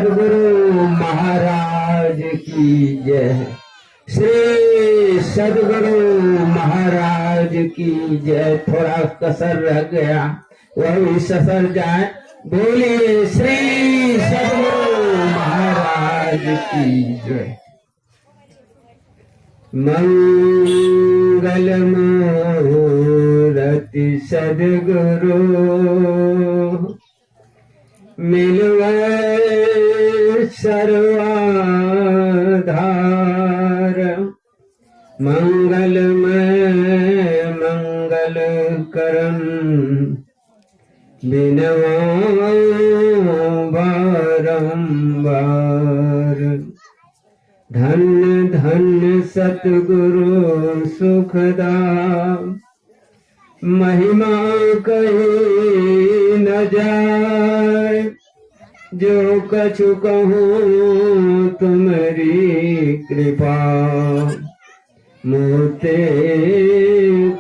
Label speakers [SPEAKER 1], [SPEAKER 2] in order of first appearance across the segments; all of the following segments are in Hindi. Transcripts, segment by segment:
[SPEAKER 1] सदगुरु महाराज की जय। श्री सदगुरु महाराज की जय। थोड़ा कसर रह गया, वह भी ससर जाए। बोलिए श्री सदगुरु महाराज की जय। मंगल मूरति सदगुरु मिलवे सर्वाधार। मंगल में मंगल करम बिनवा बारंबार। धन्य धन्य सतगुरु सुखदा महिमा कही न जाए। जो कछु कहूँ तुम्हारी कृपा मोते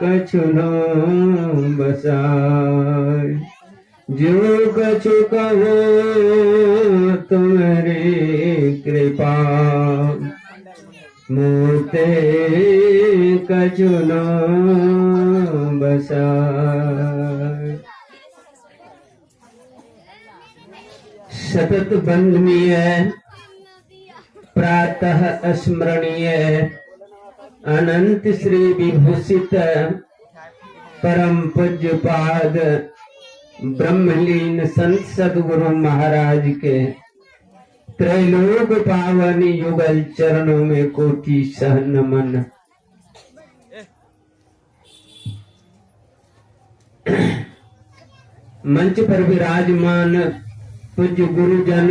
[SPEAKER 1] कछु न बसाए। जो कछु कहूँ तुम्हारी कृपा मोते कछु न बसाए। सतत वंदनीय प्रातः स्मरणीय अनंत श्री विभूषित परम पूज्य पाद ब्रह्मलीन संत सदगुरु महाराज के त्रैलोक पावन युगल चरणों में कोटि सह नमन। मंच पर विराजमान पूज्य गुरुजन,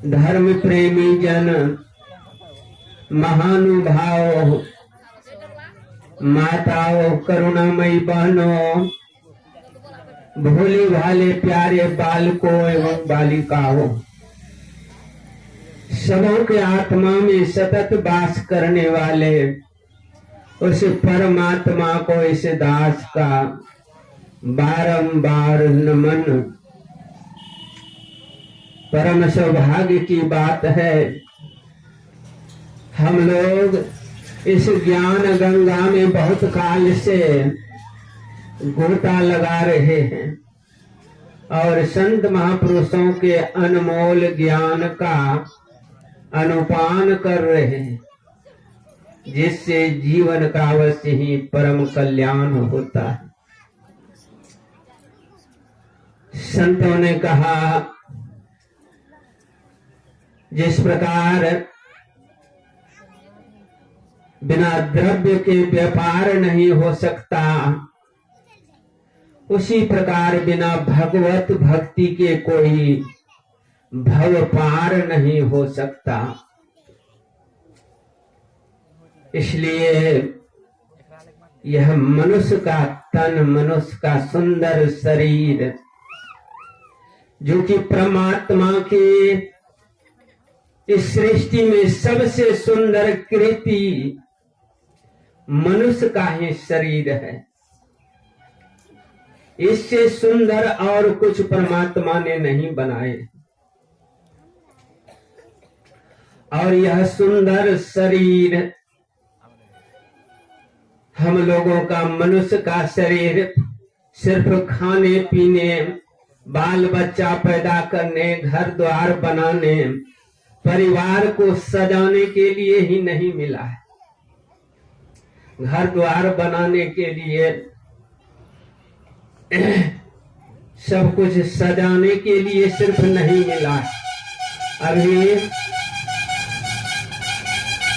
[SPEAKER 1] धर्म प्रेमी जन, महानुभाव, माताओं, करुणामयी बहनों, भोले भाले प्यारे बालकों एवं बालिकाओं, सबों के आत्मा में सतत वास करने वाले उस परमात्मा को, इस दास का बारंबार नमन। परम सौभाग्य की बात है, हम लोग इस ज्ञान गंगा में बहुत काल से गोता लगा रहे हैं और संत महापुरुषों के अनमोल ज्ञान का अनुपान कर रहे हैं, जिससे जीवन का अवश्य ही परम कल्याण होता है। संतों ने कहा, जिस प्रकार बिना द्रव्य के व्यापार नहीं हो सकता, उसी प्रकार बिना भगवत भक्ति के कोई भव पार नहीं हो सकता। इसलिए यह मनुष्य का तन, मनुष्य का सुंदर शरीर, जो कि परमात्मा के इस सृष्टि में सबसे सुंदर कृति मनुष्य का ही शरीर है। इससे सुंदर और कुछ परमात्मा ने नहीं बनाए। और यह सुंदर शरीर हम लोगों का, मनुष्य का शरीर सिर्फ खाने पीने, बाल बच्चा पैदा करने, घर द्वार बनाने, परिवार को सजाने के लिए ही नहीं मिला है। घर द्वार बनाने के लिए, सब कुछ सजाने के लिए सिर्फ नहीं मिला है। अभी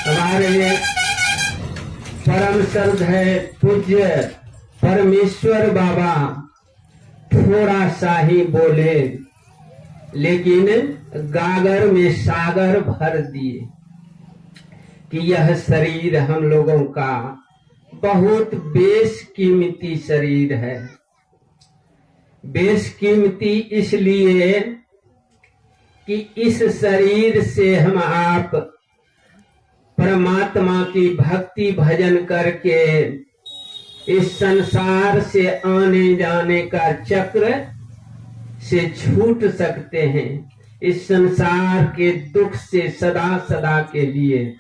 [SPEAKER 1] हमारे परम श्रद्धेय पूज्य परमेश्वर बाबा थोड़ा सा ही बोले, लेकिन गागर में सागर भर दिए कि यह शरीर हम लोगों का बहुत बेशकीमती शरीर है। बेशकीमती इसलिए कि इस शरीर से हम आप परमात्मा की भक्ति भजन करके इस संसार से आने जाने का चक्र से छूट सकते हैं। इस संसार के दुख से सदा सदा के लिए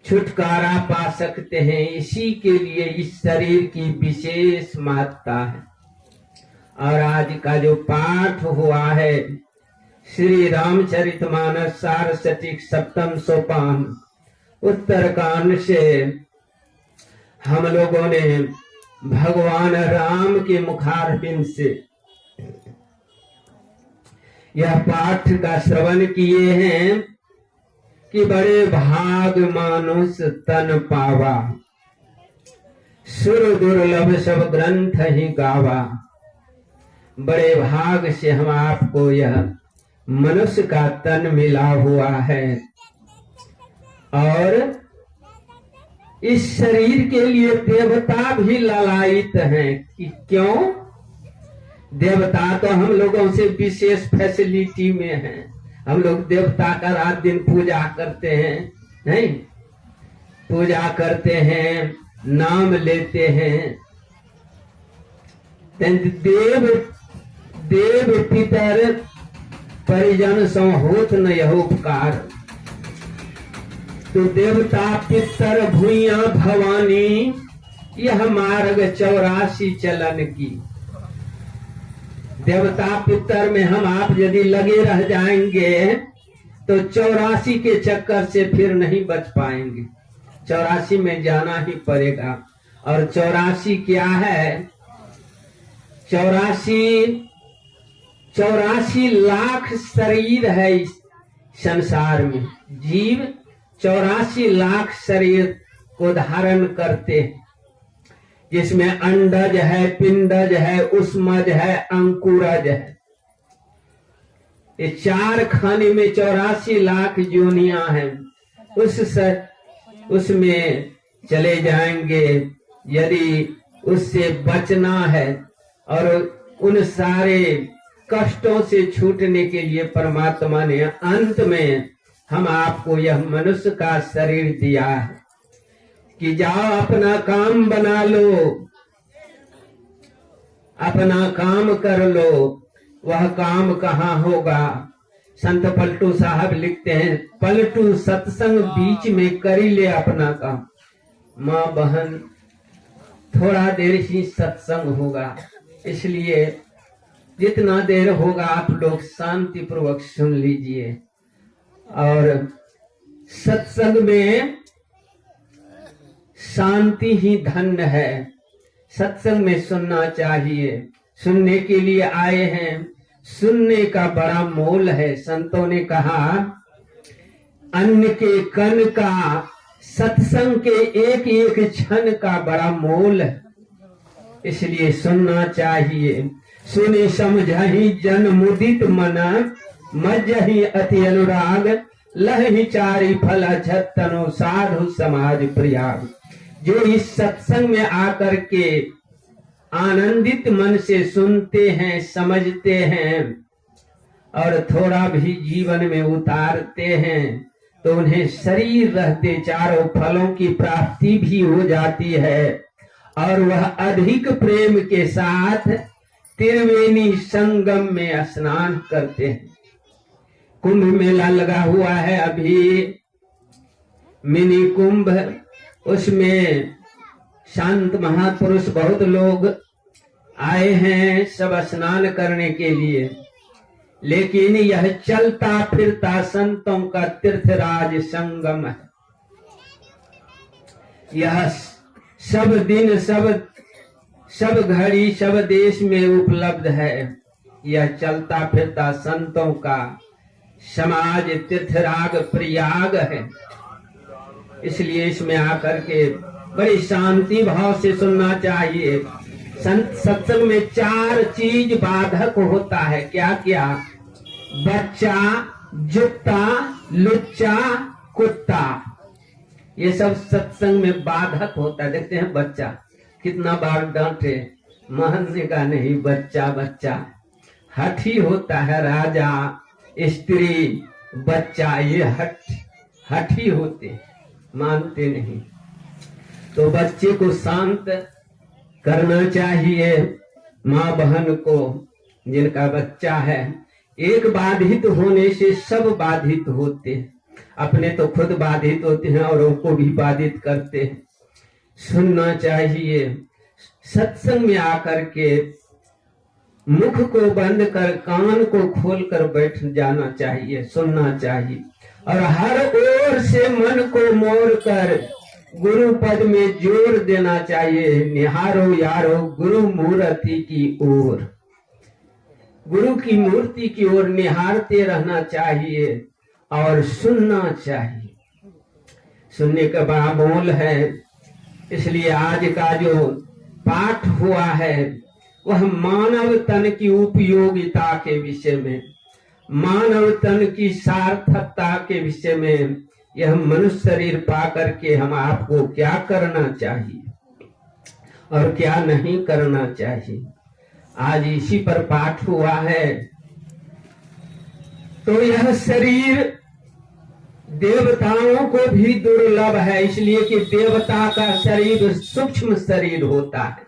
[SPEAKER 1] छुटकारा पा सकते हैं। इसी के लिए इस शरीर की विशेष महत्ता है। और आज का जो पाठ हुआ है श्री रामचरितमानस सारस्वतिक सप्तम सोपान उत्तरकांड से हम लोगों ने भगवान राम के मुखारबिंद से यह पाठ का श्रवण किए हैं कि बड़े भाग मानुष तन पावा, सुर दुर्लभ सब ग्रंथ ही गावा। बड़े भाग से हम आपको यह मनुष्य का तन मिला हुआ है और इस शरीर के लिए देवता भी ललायित हैं कि क्यों? देवता तो हम लोगों से विशेष फैसिलिटी में हैं। हम लोग देवता का रात दिन पूजा करते हैं, नहीं? पूजा करते हैं, नाम लेते हैं। देव पितर परिजन सो होत न यह उपकार। तो देवता पितर भूया भवानी यह मार्ग 84 चलन की। देवता पितर में हम आप यदि लगे रह जाएंगे तो 84 के चक्कर से फिर नहीं बच पाएंगे। 84 में जाना ही पड़ेगा। और 84 क्या है? 84 लाख शरीर है इस संसार में। जीव 84 लाख शरीर को धारण करते हैं, जिसमें अंडज है, पिंडज है, उष्मज है, अंकुरज है। ये 4 खाने में 84 लाख योनियां हैं। उसमें चले जाएंगे यदि उससे बचना है और उन सारे कष्टों से छूटने के लिए परमात्मा ने अंत में हम आपको यह मनुष्य का शरीर दिया है कि जाओ अपना काम बना लो, अपना काम कर लो। वह काम कहाँ होगा? संत पलटू साहब लिखते हैं, पलटू सत्संग बीच में करी ले अपना काम। माँ बहन थोड़ा देर ही सत्संग होगा, इसलिए जितना देर होगा आप लोग शांति पूर्वक सुन लीजिए। और सत्संग में शांति ही धन्य है। सत्संग में सुनना चाहिए। सुनने के लिए आए हैं, सुनने का बड़ा मोल है। संतों ने कहा अन्न के कण का, सत्संग के एक एक क्षण का बड़ा मोल है, इसलिए सुनना चाहिए। सुने समझहि जन मुदित मन, मज्जहि अति अनुराग, लहि चारि फल छत्तनो साधु समाज प्रयाग। जो इस सत्संग में आकर के आनंदित मन से सुनते हैं, समझते हैं और थोड़ा भी जीवन में उतारते हैं तो उन्हें शरीर रहते चारों फलों की प्राप्ति भी हो जाती है और वह अधिक प्रेम के साथ त्रिवेणी संगम में स्नान करते हैं। कुंभ मेला लगा हुआ है अभी, मिनी कुंभ। उसमें शांत महापुरुष बहुत लोग आए हैं सब स्नान करने के लिए, लेकिन यह चलता फिरता संतों का तीर्थराज संगम है। यह सब दिन सब घड़ी सब देश में उपलब्ध है। यह चलता फिरता संतों का समाज तीर्थराग प्रयाग है, इसलिए इसमें आकर के बड़ी शांति भाव से सुनना चाहिए। सत्संग में 4 चीज बाधक होता है। क्या क्या? बच्चा, जुत्ता, लुच्चा, कुत्ता, ये सब सत्संग में बाधक होता है। देखते हैं बच्चा कितना बार डांटे, मानने का नहीं। बच्चा बच्चा हठी होता है। राजा, स्त्री, बच्चा, ये हठी होते, मानते नहीं। तो बच्चे को शांत करना चाहिए। माँ बहन को जिनका बच्चा है एक बाधित होने से सब बाधित होते हैं। अपने तो खुद बाधित होते हैं, औरों को भी बाधित करते हैं। सुनना चाहिए, सत्संग में आकर के मुख को बंद कर कान को खोल कर बैठ जाना चाहिए, सुनना चाहिए, और हर ओर से मन को मोड़ कर गुरु पद में जोर देना चाहिए। निहारो यारो गुरु मूर्ति की ओर, गुरु की मूर्ति की ओर निहारते रहना चाहिए और सुनना चाहिए। सुनने का बड़ा मोल है। इसलिए आज का जो पाठ हुआ है वह मानव तन की उपयोगिता के विषय में, मानव तन की सार्थकता के विषय में, यह मनुष्य शरीर पाकर के हम आपको क्या करना चाहिए और क्या नहीं करना चाहिए, आज इसी पर पाठ हुआ है। तो यह शरीर देवताओं को भी दुर्लभ है, इसलिए कि देवता का शरीर सूक्ष्म शरीर होता है।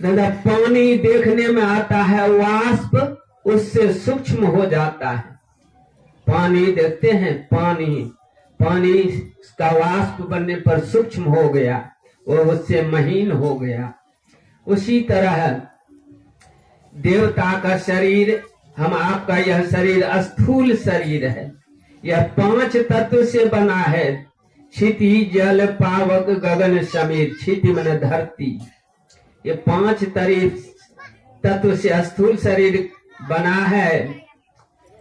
[SPEAKER 1] दादा पानी देखने में आता है वाष्प, उससे सूक्ष्म हो जाता है। पानी देखते हैं, पानी का वाष्प बनने पर सूक्ष्म हो गया, वो उससे महीन हो गया। उसी तरह देवता का शरीर, हम आपका यह शरीर स्थूल शरीर है। यह 5 तत्व से बना है। क्षिति जल पावक गगन समीर। क्षिति माने धरती। ये 5 तत्व से स्थूल शरीर बना है,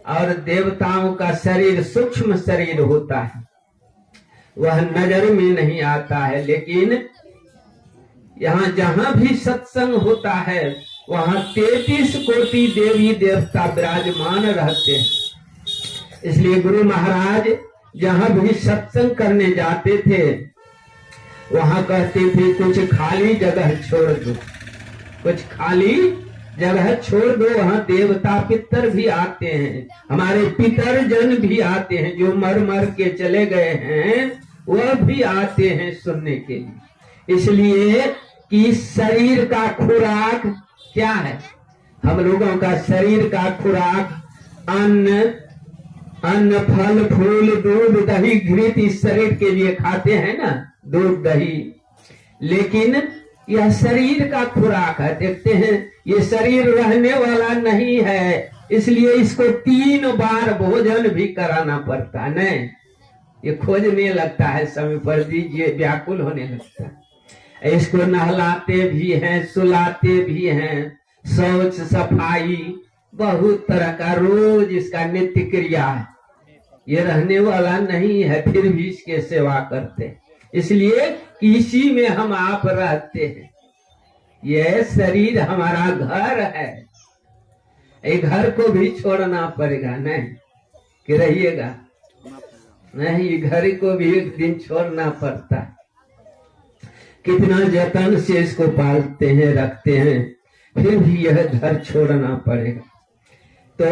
[SPEAKER 1] और देवताओं का शरीर सूक्ष्म शरीर होता है। वह नजर में नहीं आता है, लेकिन यहाँ जहां भी सत्संग होता है वहां 33 कोटि देवी देवता विराजमान रहते हैं। इसलिए गुरु महाराज जहां भी सत्संग करने जाते थे वहां कहते थे कुछ खाली जगह छोड़ दो, कुछ खाली जगह छोड़ दो। वहां देवता पितर भी आते हैं, हमारे पितर जन भी आते हैं, जो मर मर के चले गए हैं वह भी आते हैं सुनने के लिए। इसलिए कि शरीर का खुराक क्या है? हम लोगों का शरीर का खुराक अन्न फल फूल दूध दही घृत इस शरीर के लिए खाते हैं ना, दूध दही। लेकिन यह शरीर का खुराक है। देखते हैं ये शरीर रहने वाला नहीं है, इसलिए इसको 3 बार भोजन भी कराना पड़ता है। नहीं, ये खोजने लगता है, समय पर दीजिए, व्याकुल होने लगता है। इसको नहलाते भी हैं, सुलाते भी हैं, शौच सफाई बहुत तरह का रोज इसका नित्य क्रिया है। ये रहने वाला नहीं है, फिर भी इसके सेवा करते हैं, इसलिए कि इसी में हम आप रहते हैं। यह शरीर हमारा घर है, ये घर को भी छोड़ना पड़ेगा। नहीं कि रहिएगा, नहीं, घर को भी एक दिन छोड़ना पड़ता है। कितना जतन से इसको पालते हैं, रखते हैं, फिर भी यह घर छोड़ना पड़ेगा। तो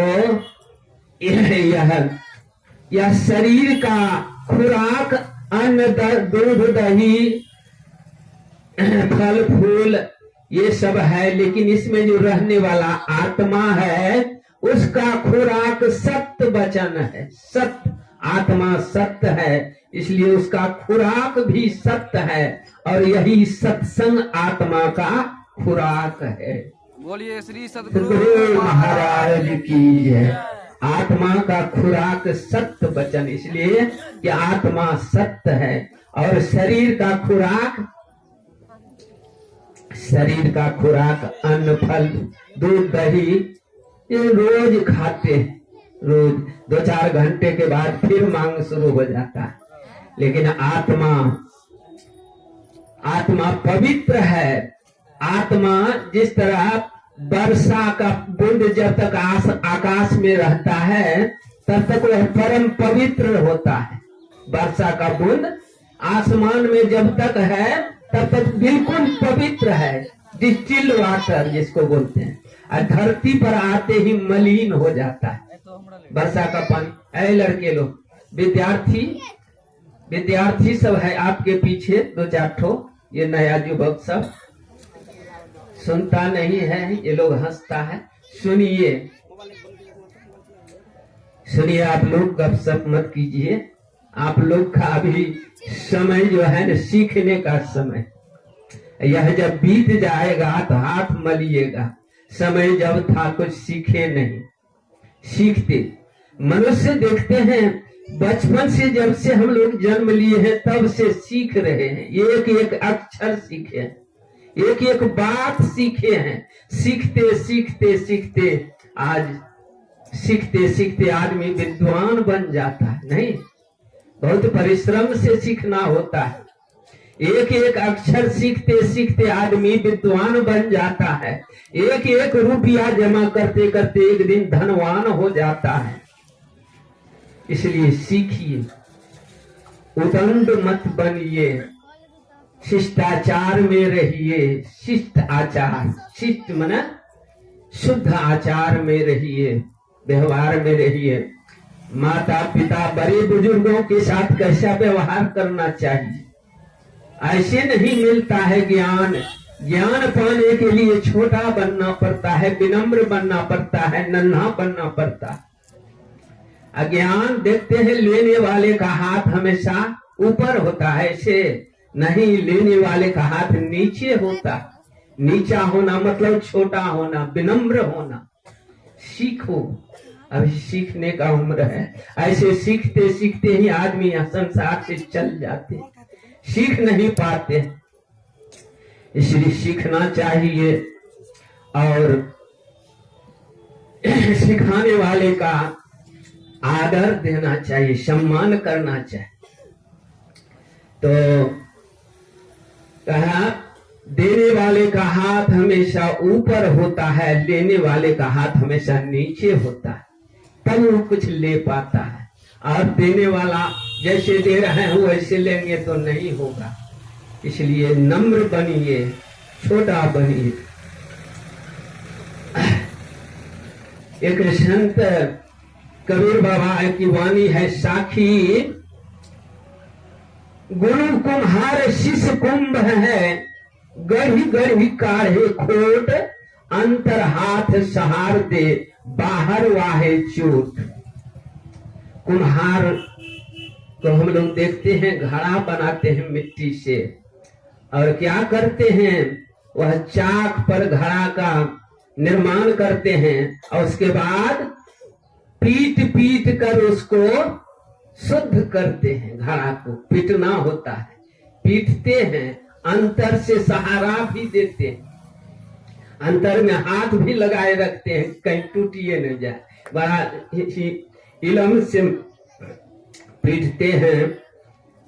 [SPEAKER 1] यह शरीर का खुराक अन्न दूध दही फल फूल ये सब है, लेकिन इसमें जो रहने वाला आत्मा है उसका खुराक सत्य वचन है। सत्य आत्मा सत्य है, इसलिए उसका खुराक भी सत्य है, और यही सत्संग आत्मा का खुराक है।
[SPEAKER 2] बोलिए श्री सद्गुरु
[SPEAKER 1] महाराज की जय। आत्मा का खुराक सत्य वचन, इसलिए कि आत्मा सत्य है, और शरीर का खुराक अन्न फल दूध दही ये रोज खाते हैं। रोज 2-4 घंटे के बाद फिर मांग शुरू हो जाता है। लेकिन आत्मा पवित्र है। आत्मा जिस तरह वर्षा का बूंद जब तक आकाश में रहता है तब तक वह परम पवित्र होता है। वर्षा का बूंद आसमान में जब तक है तब तक बिल्कुल पवित्र है, डिस्टिल वाटर जिसको बोलते हैं, और धरती पर आते ही मलिन हो जाता है वर्षा का पानी। ऐ लड़के लोग, विद्यार्थी सब है आपके पीछे 2-4 ठो, ये नया युवक सब सुनता नहीं है, ये लोग हंसता है। सुनिए सुनिए, आप लोग गपशप मत कीजिए। आप लोग का अभी समय जो है न सीखने का समय, यह जब बीत जाएगा तो हाथ मलिएगा। समय जब था कुछ सीखे नहीं, सीखते। मनुष्य देखते हैं बचपन से, जब से हम लोग जन्म लिए हैं तब से सीख रहे हैं। एक एक अक्षर सीखे हैं, एक एक बात सीखे हैं। सीखते सीखते सीखते आज सीखते सीखते आदमी विद्वान बन जाता है। नहीं, बहुत परिश्रम से सीखना होता है। एक एक अक्षर सीखते सीखते आदमी विद्वान बन जाता है। एक एक रुपया जमा करते करते एक दिन धनवान हो जाता है। इसलिए सीखिए, उदंड मत बनिए, शिष्टाचार में रहिए। शिष्ट आचार, शिष्ट मना शुद्ध आचार में रहिए, व्यवहार में रहिए। माता पिता बड़े बुजुर्गों के साथ कैसा व्यवहार करना चाहिए, ऐसे नहीं मिलता है ज्ञान। ज्ञान पाने के लिए छोटा बनना पड़ता है, विनम्र बनना पड़ता है, नन्हा बनना पड़ता है। अज्ञान देखते हैं लेने वाले का हाथ हमेशा ऊपर होता है, ऐसे नहीं, लेने वाले का हाथ नीचे होता है। नीचा होना मतलब छोटा होना, विनम्र होना। सीखो, अभी सीखने का उम्र है। ऐसे सीखते सीखते ही आदमी यहाँ संसार से चल जाते, सीख नहीं पाते। इसलिए सीखना चाहिए और सिखाने वाले का आदर देना चाहिए, सम्मान करना चाहिए। तो कहा देने वाले का हाथ हमेशा ऊपर होता है, लेने वाले का हाथ हमेशा नीचे होता है, तब वो कुछ ले पाता है। और देने वाला जैसे दे रहे हैं वैसे लेंगे तो नहीं होगा। इसलिए नम्र बनिए, छोटा बनिए। एक संत कबीर बाबा की वाणी है, साखी गुरु कुम्हार शिष्य कुंभ है, गढ़ी गढ़ी काढ़े खोट, अंतर हाथ सहार दे, बाहर वाहे चोट। कुम्हार को हम लोग देखते हैं घड़ा बनाते हैं मिट्टी से, और क्या करते हैं, वह चाक पर घड़ा का निर्माण करते हैं और उसके बाद पीट पीट कर उसको शुद्ध करते हैं। घड़ा को पीटना होता है, पीटते हैं, अंतर से सहारा भी देते हैं, अंतर में हाथ भी लगाए रखते हैं, कहीं टूटिए न जाए। बड़ा इलम से पीटते हैं।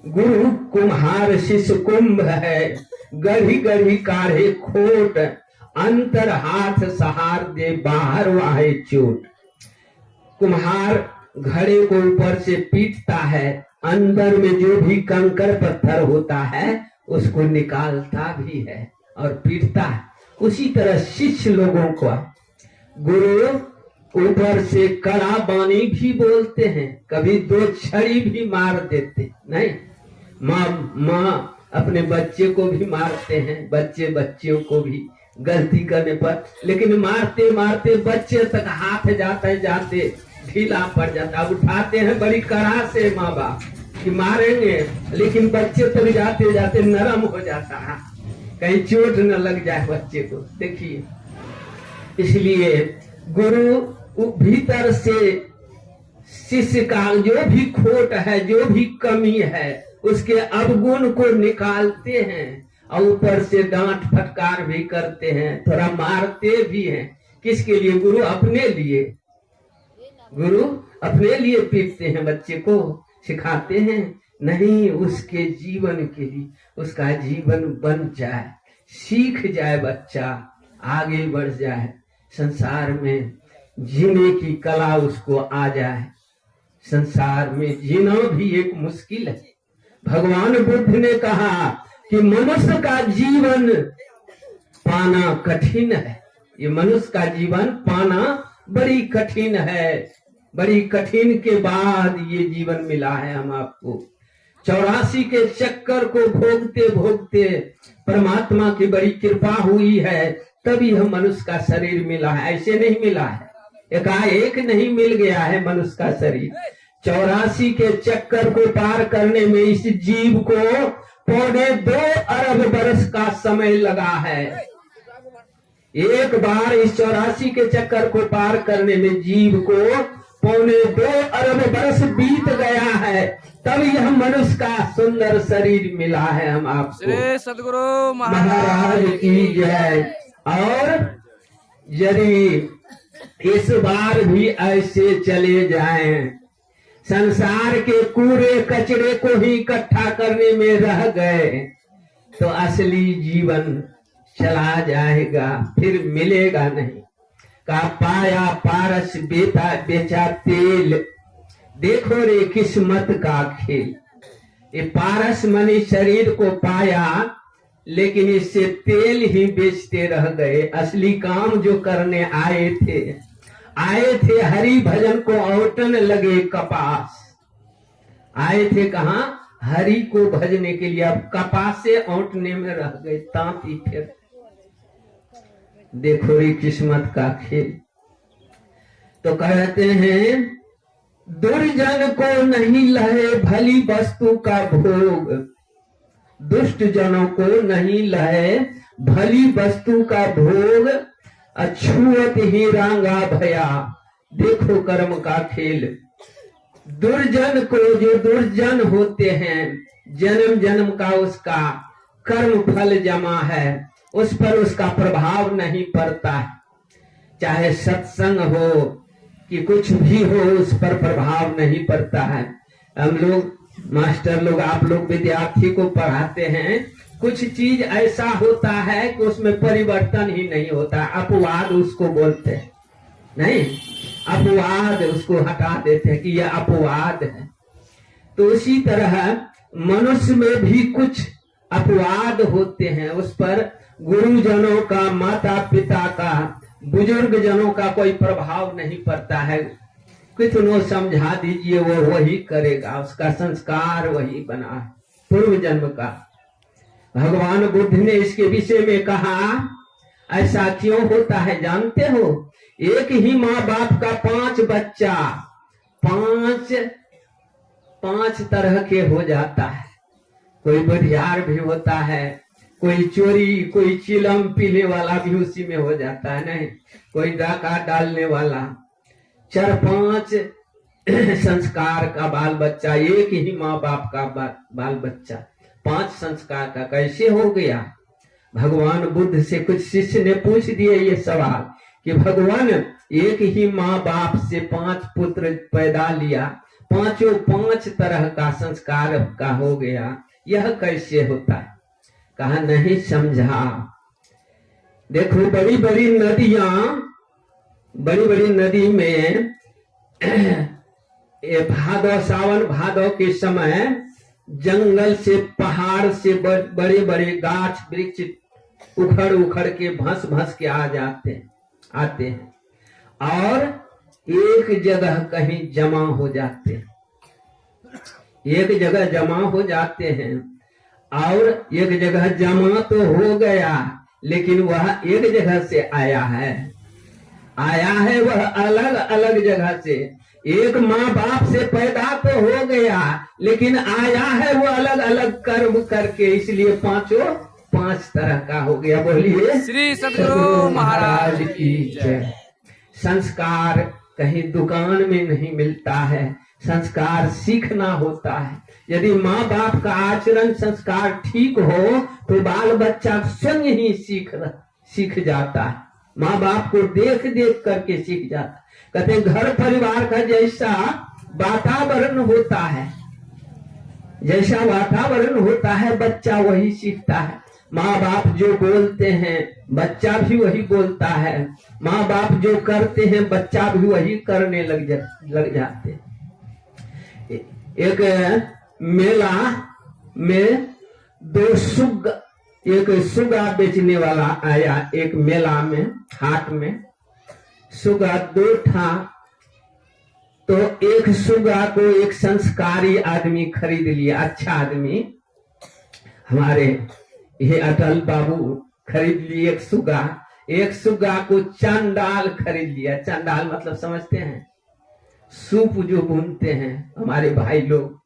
[SPEAKER 1] गुरु कुम्हार शिष्य कुंभ है, गढ़ी गढ़ी काढ़े खोट, अंतर हाथ सहार दे, बाहर वाहे चोट। कुम्हार घड़े को ऊपर से पीटता है, अंदर में जो भी कंकर पत्थर होता है उसको निकालता भी है और पीटता है। उसी तरह शिष्य लोगों को गुरु ऊपर से कड़ा बानी भी बोलते हैं, कभी दो छड़ी भी मार देते। नहीं, माँ अपने बच्चे को भी मारते हैं, बच्चे बच्चियों को भी गलती करने पर, लेकिन मारते मारते बच्चे तक हाथ जाते जाते ढीला पड़ जाता। उठाते हैं बड़ी कड़ा से माँ बाप कि मारेंगे, लेकिन बच्चे तक जाते जाते नरम हो जाता है, कहीं चोट न लग जाए बच्चे को। देखिए, इसलिए गुरु भीतर से शिष्य का जो भी खोट है, जो भी कमी है, उसके अवगुण को निकालते हैं और ऊपर से डांट फटकार भी करते हैं, थोड़ा मारते भी हैं। किसके लिए? गुरु अपने लिए। गुरु अपने लिए पीटते हैं, बच्चे को सिखाते हैं, नहीं उसके जीवन के लिए, उसका जीवन बन जाए, सीख जाए, बच्चा आगे बढ़ जाए, संसार में जीने की कला उसको आ जाए। संसार में जीना भी एक मुश्किल है। भगवान बुद्ध ने कहा कि मनुष्य का जीवन पाना कठिन है। ये मनुष्य का जीवन पाना बड़ी कठिन है। बड़ी कठिन के बाद ये जीवन मिला है हम आपको। 84 के चक्कर को भोगते भोगते परमात्मा की बड़ी कृपा हुई है तब यह मनुष्य का शरीर मिला है, ऐसे नहीं मिला है, एकाएक नहीं मिल गया है मनुष्य का शरीर। 84 के चक्कर को पार करने में इस जीव को 2.25 अरब वर्ष का समय लगा है। एक बार इस 84 के चक्कर को पार करने में जीव को 2.25 अरब वर्ष बीत गया है, तब यह मनुष्य का सुंदर शरीर मिला है हम आपको।
[SPEAKER 2] श्री सदगुरु
[SPEAKER 1] महाराज की जय। और यदि इस बार भी ऐसे चले जाएं, संसार के कूड़े कचरे को ही इकट्ठा करने में रह गए, तो असली जीवन चला जाएगा, फिर मिलेगा नहीं। का पाया पारस बेचा तेल, देखो रे किस्मत का खेल। ये पारस मनी शरीर को पाया, लेकिन इससे तेल ही बेचते रह गए। असली काम जो करने आए थे हरि भजन को औटन लगे कपास। आए थे कहाँ? हरि को भजने के लिए, अब कपास से औटने में रह गए तांती। फिर देखो ये किस्मत का खेल। तो कहते हैं दुर्जन को नहीं लहे भली वस्तु का भोग, दुष्ट जनों को नहीं लहे भली वस्तु का भोग, अछूत ही रांगा भया, देखो कर्म का खेल। दुर्जन को, जो दुर्जन होते हैं, जन्म जन्म का उसका कर्म फल जमा है, उस पर उसका प्रभाव नहीं पड़ता है। चाहे सत्संग हो कि कुछ भी हो, उस पर प्रभाव नहीं पड़ता है। हम लोग मास्टर लोग, आप लोग विद्यार्थी को पढ़ाते हैं, कुछ चीज ऐसा होता है कि उसमें परिवर्तन ही नहीं होता, अपवाद उसको बोलते हैं। नहीं, अपवाद उसको हटा देते हैं कि यह अपवाद है। तो उसी तरह मनुष्य में भी कुछ अपवाद होते हैं, उस पर गुरुजनों का, माता पिता का, बुजुर्ग जनों का कोई प्रभाव नहीं पड़ता है। कितनों समझा दीजिए वो वही करेगा, उसका संस्कार वही बना है पूर्व जन्म का। भगवान बुद्ध ने इसके विषय में कहा, ऐसा क्यों होता है जानते हो? एक ही माँ बाप का 5 बच्चा 5 तरह के हो जाता है। कोई बुधियार भी होता है, कोई चोरी, कोई चिलम पीने वाला भी उसी में हो जाता है। नहीं, कोई डाका डालने वाला। 4-5 संस्कार का बाल बच्चा, एक ही माँ बाप का बाल बच्चा 5 संस्कार का कैसे हो गया? भगवान बुद्ध से कुछ शिष्य ने पूछ दिए ये सवाल कि भगवान, एक ही माँ बाप से 5 पुत्र पैदा लिया, 5 तरह का संस्कार का हो गया, यह कैसे होता है? कहा नहीं समझा। देखो बड़ी बड़ी नदी में सावन भादव के समय जंगल से, पहाड़ से बड़े बड़े गाछ वृक्ष उखड़ के भस के आते हैं और एक जगह कहीं जमा हो जाते हैं। एक जगह जमा हो जाते हैं और एक जगह जमा तो हो गया, लेकिन वह एक जगह से आया है वह अलग अलग जगह से। एक माँ बाप से पैदा तो हो गया, लेकिन आया है वो अलग अलग कर्म करके, इसलिए 5 तरह का हो गया। बोलिए
[SPEAKER 2] श्री सदगुरु महाराज
[SPEAKER 1] की जय। संस्कार कहीं दुकान में नहीं मिलता है, संस्कार सीखना होता है। यदि माँ बाप का आचरण संस्कार ठीक हो तो बाल बच्चा स्वयं ही सीख जाता है, माँ बाप को देख देख करके सीख जाता है। कहते घर परिवार का जैसा वातावरण होता है, जैसा वातावरण होता है बच्चा वही सीखता है। माँ बाप जो बोलते हैं बच्चा भी वही बोलता है, माँ बाप जो करते हैं बच्चा भी वही करने लग जाते हैं। एक मेला में एक सुगा बेचने वाला आया, एक मेला में, हाट में सुगा 2 था। तो एक सुगा को एक संस्कारी आदमी खरीद लिया, अच्छा आदमी, हमारे ये अटल बाबू खरीद लिए एक सुगा। एक सुग्गा को चंडाल खरीद लिया। चंडाल मतलब समझते हैं, सूप जो बुनते हैं हमारे भाई लोग,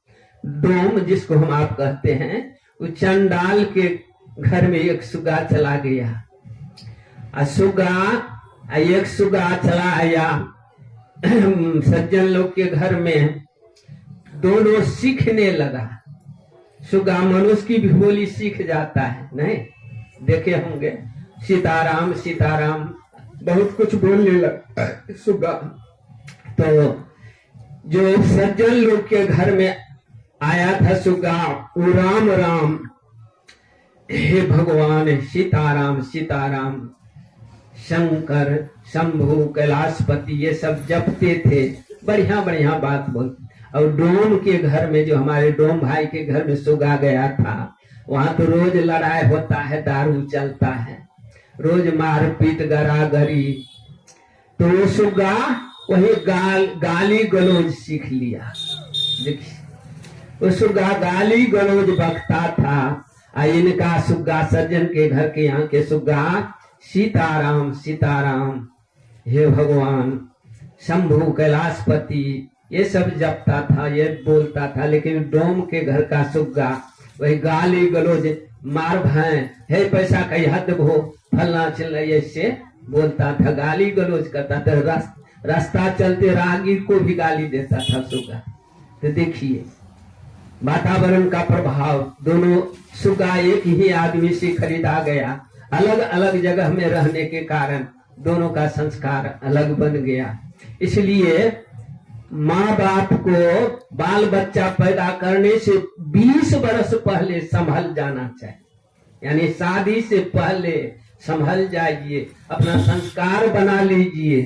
[SPEAKER 1] डोम जिसको हम आप कहते हैं, वो चंडाल के घर में एक सुग्गा चला गया। एक सुग्गा चला आया सज्जन लोग के घर में, दोनों सीखने लगा। सुग्गा मनुष्य की भी बोली सीख जाता है, नहीं देखे होंगे, सीताराम सीताराम बहुत कुछ बोलने लगा सुग्गा। तो जो सज्जन लोग के घर में आया था सुग्गा, वो राम राम हे भगवान सीताराम सीताराम, शंकर शंभु कैलाशपति ये सब जपते थे, बढ़िया बढ़िया बात बोल। और डोम के घर में, जो हमारे डोम भाई के घर में सुग्गा गया था, वहां तो रोज लड़ाई होता है, दारू चलता है, रोज मारपीट गरागरी। तो वो सुग्गा वही गाली गलौज सीख लिया। देखिए वो सुग्गा गाली गलौज बकता था। इनका सुग्गा सज्जन के घर के यहाँ के सुग्गा सीताराम सीताराम हे भगवान शंभु कैलाशपति ये सब जपता था, ये बोलता था। लेकिन डोम के घर का सुग्गा वही गाली गलौज, मार भाई हे पैसा कही हद भो फलना चल, ऐसे बोलता था, गाली गलौज करता था। रास्ता चलते राहगीर को भी गाली देता था सुग्गा। तो देखिए वातावरण का प्रभाव, दोनों सुग्गा एक ही आदमी से खरीदा गया, अलग अलग जगह में रहने के कारण दोनों का संस्कार अलग बन गया। इसलिए माँ बाप को बाल बच्चा पैदा करने से 20 वर्ष पहले संभल जाना चाहिए, यानी शादी से पहले संभल जाइए, अपना संस्कार बना लीजिए,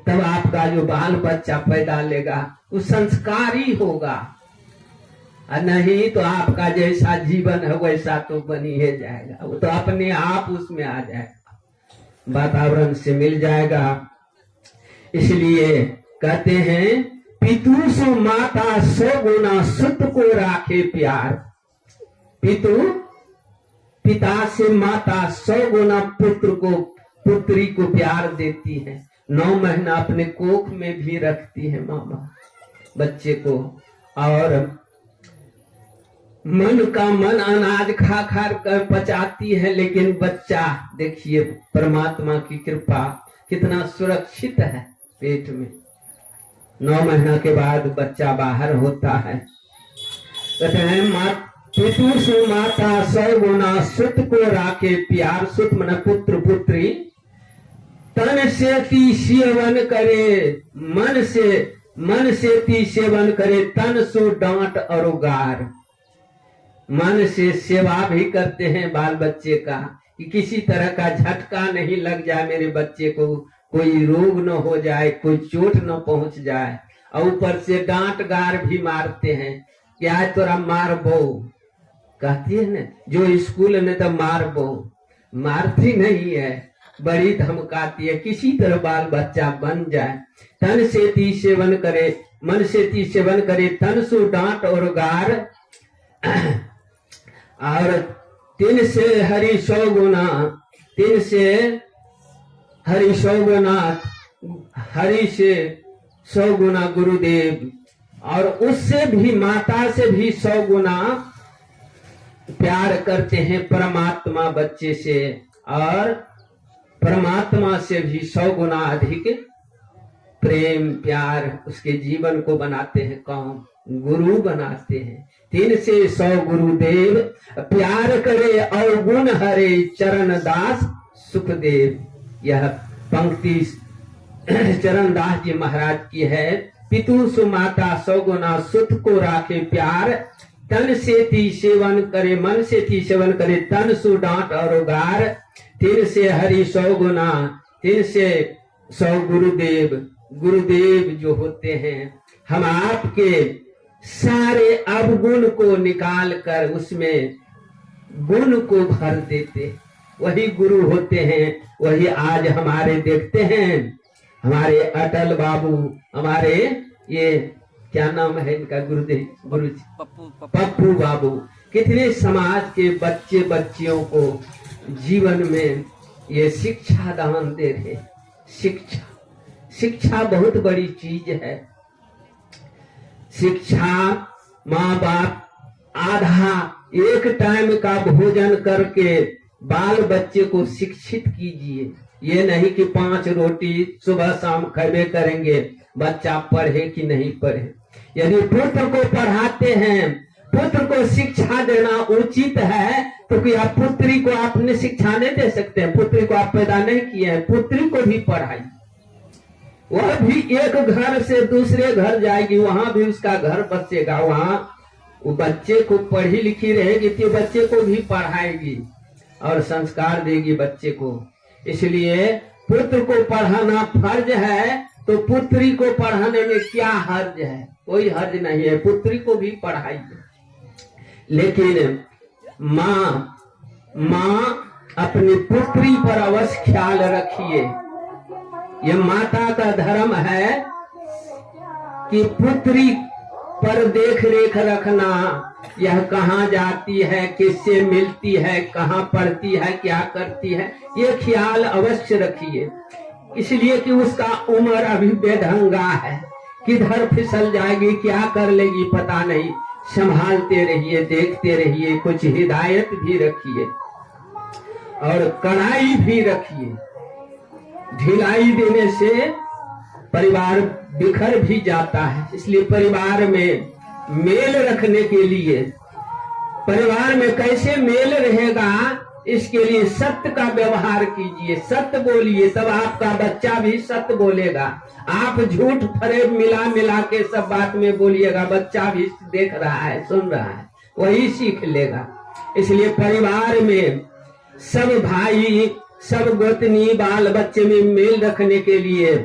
[SPEAKER 1] तब आपका जो बाल बच्चा पैदा लेगा वो संस्कारी होगा। और नहीं तो आपका जैसा जीवन है वैसा तो बनी ही जाएगा, वो तो अपने आप उसमें आ जाएगा, वातावरण से मिल जाएगा। इसलिए कहते हैं पितु सो माता 100 गुना सुत को राखे प्यार। पिता से माता 100 गुना पुत्री को प्यार देती है। 9 महीना अपने कोख में भी रखती है मामा बच्चे को, और मन का मन अनाज खा कर पचाती है। लेकिन बच्चा देखिए परमात्मा की कृपा कितना सुरक्षित है पेट में। 9 महीना के बाद बच्चा बाहर होता है। कहते हैं पितु से माता 100 गुना सुत को राखे प्यार। सुत मन पुत्र पुत्री, तन से ती सेवन करे, मन से ती सेवन करे, तन सो डांट और गार। मन से सेवा भी करते हैं बाल बच्चे का, कि किसी तरह का झटका नहीं लग जाए मेरे बच्चे को, कोई रोग न हो जाए, कोई चोट न पहुंच जाए। और ऊपर से डांट गार भी मारते हैं, क्या तोरा मार बो कहती है न, जो स्कूल ने तो मार बो, मारती नहीं है, बड़ी धमकाती है। किसी तरह बाल बच्चा बन जाए। तन से ती सेवन करे, मन से ती सेवन करे, तन सो डांट और गार। और 3 से हरि 100 गुना, 3 से हरि 100 गुना, हरि से 100 गुना गुरुदेव, और उससे भी माता से भी 100 गुना प्यार करते हैं परमात्मा बच्चे से, और परमात्मा से भी 100 गुना अधिक प्रेम प्यार उसके जीवन को बनाते हैं, कौन गुरु बनाते हैं। 3 से 100 गुरुदेव, प्यार करे और गुण हरे, चरण दास सुखदेव। यह पंक्ति चरण दास जी महाराज की है। पितु सुमाता 100 गुना सुत को राखे प्यार, तन से ती सेवन करे, मन से ती सेवन करे, तन सु डांट और गार। 3 से हरि 100 गुना, 3 से 100 गुरुदेव। गुरुदेव जो होते हैं हम आपके सारे अवगुण को निकाल कर उसमें गुण को भर देते, वही गुरु होते हैं। वही आज हमारे देखते हैं, हमारे अटल बाबू, हमारे ये क्या नाम है इनका, गुरुदेव गुरु पप्पू बाबू, कितने समाज के बच्चे बच्चियों को जीवन में ये शिक्षा दान दे रहे। शिक्षा, शिक्षा बहुत बड़ी चीज है। शिक्षा, माँ बाप आधा एक टाइम का भोजन करके बाल बच्चे को शिक्षित कीजिए। ये नहीं कि 5 रोटी सुबह शाम खावे करेंगे, बच्चा पढ़े कि नहीं पढ़े। यदि पुत्र को पढ़ाते हैं, पुत्र को शिक्षा देना उचित है, तो क्या पुत्री को आपने शिक्षा नहीं दे सकते हैं? पुत्री को आप पैदा नहीं किए हैं, पुत्री को भी पढ़ाई। वह भी एक घर से दूसरे घर जाएगी, वहां भी उसका घर बसेगा, वहां वो बच्चे को पढ़ी लिखी रहेगी तो बच्चे को भी पढ़ाएगी और संस्कार देगी बच्चे को। इसलिए पुत्र को पढ़ाना फर्ज है, तो पुत्री को पढ़ाने में क्या हर्ज है? कोई हर्ज नहीं है, पुत्री को भी पढ़ाइए। लेकिन माँ अपनी पुत्री पर अवश्य ख्याल रखिए। ये माता का धर्म है कि पुत्री पर देख रेख रखना। यह कहाँ जाती है, किससे मिलती है, कहाँ पढ़ती है, क्या करती है, ये ख्याल अवश्य रखिए। इसलिए कि उसका उम्र अभी बेढंगा है, किधर फिसल जाएगी, क्या कर लेगी पता नहीं। संभालते रहिए, देखते रहिए, कुछ हिदायत भी रखिए और कड़ाई भी रखिए। ढिलाई देने से परिवार बिखर भी जाता है। इसलिए परिवार में मेल रखने के लिए, परिवार में कैसे मेल रहेगा, इसके लिए सत्य का व्यवहार कीजिए, सत्य बोलिए, तब आपका बच्चा भी सत्य बोलेगा। आप झूठ फरेब मिला के सब बात में बोलिएगा, बच्चा भी देख रहा है, सुन रहा है, वही सीख लेगा। इसलिए परिवार में सब भाई, सब गोतनी, बाल बच्चे में मेल रखने के लिए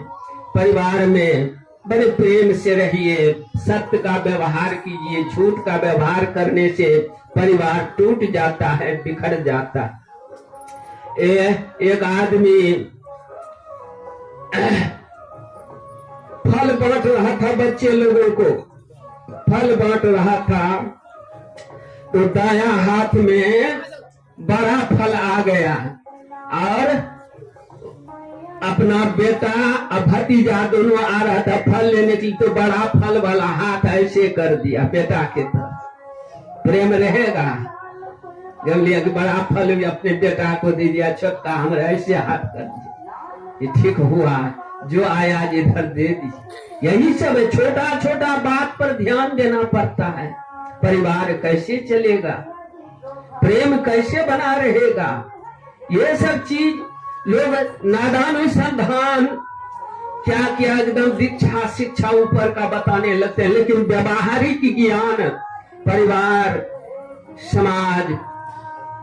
[SPEAKER 1] परिवार में बड़े प्रेम से रहिए, सत्य का व्यवहार कीजिए। झूठ का व्यवहार करने से परिवार टूट जाता है, बिखर जाता है। एक आदमी फल बांट रहा था, बच्चे लोगों को फल बांट रहा था, तो दायां हाथ में बड़ा फल आ गया और अपना बेटा और भतीजा दोनों आ रहा था फल लेने के लिए, तो बड़ा फल वाला हाथ ऐसे कर दिया बेटा के तरफ। प्रेम रहेगा जब लिया कि बड़ा फल भी अपने बेटा को दे दिया, छोटा हमारा ऐसे हाथ कर दिया, ये ठीक हुआ, जो आया इधर दे दी। यही सब है, छोटा छोटा बात पर ध्यान देना पड़ता है। परिवार कैसे चलेगा, प्रेम कैसे बना रहेगा, ये सब चीज लोग नादान अनुसंधान क्या किया, एकदम दीक्षा शिक्षा ऊपर का बताने लगते हैं, लेकिन व्यवहारिक ज्ञान परिवार समाज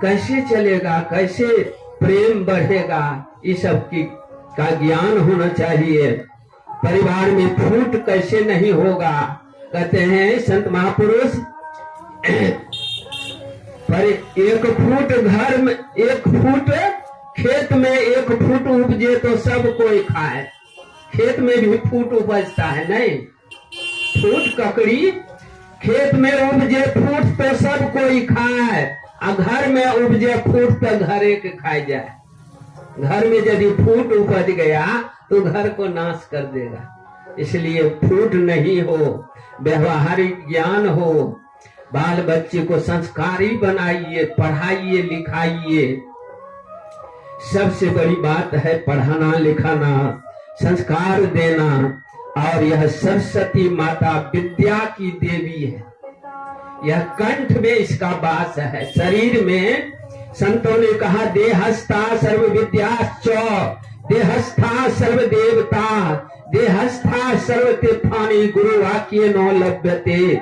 [SPEAKER 1] कैसे चलेगा, कैसे प्रेम बढ़ेगा, इस सब की का ज्ञान होना चाहिए। परिवार में फूट कैसे नहीं होगा, कहते हैं संत महापुरुष, पर एक फूट घर में, एक फूट खेत में, एक फूट उपजे तो सब कोई खाए। खेत में भी फूट उपजता है, नहीं फूट ककड़ी खेत में उपजे फूट पे सब कोई खाए, और घर में उपजे फूट पे घर एक खाए जाए। घर में यदि फूट उपज गया तो घर को नाश कर देगा। इसलिए फूट नहीं हो, व्यवहारिक ज्ञान हो, बाल बच्चे को संस्कारी बनाइए, पढ़ाइए लिखाइए। सबसे बड़ी बात है पढ़ाना लिखाना, संस्कार देना। और यह सरस्वती माता विद्या की देवी है, यह कंठ में इसका वास है। शरीर में संतों ने कहा देहस्था सर्व विद्याश्च, देहस्था सर्व देवता, देहस्था सर्व तीर्थानि, गुरु वाक्य नो लभ्यते।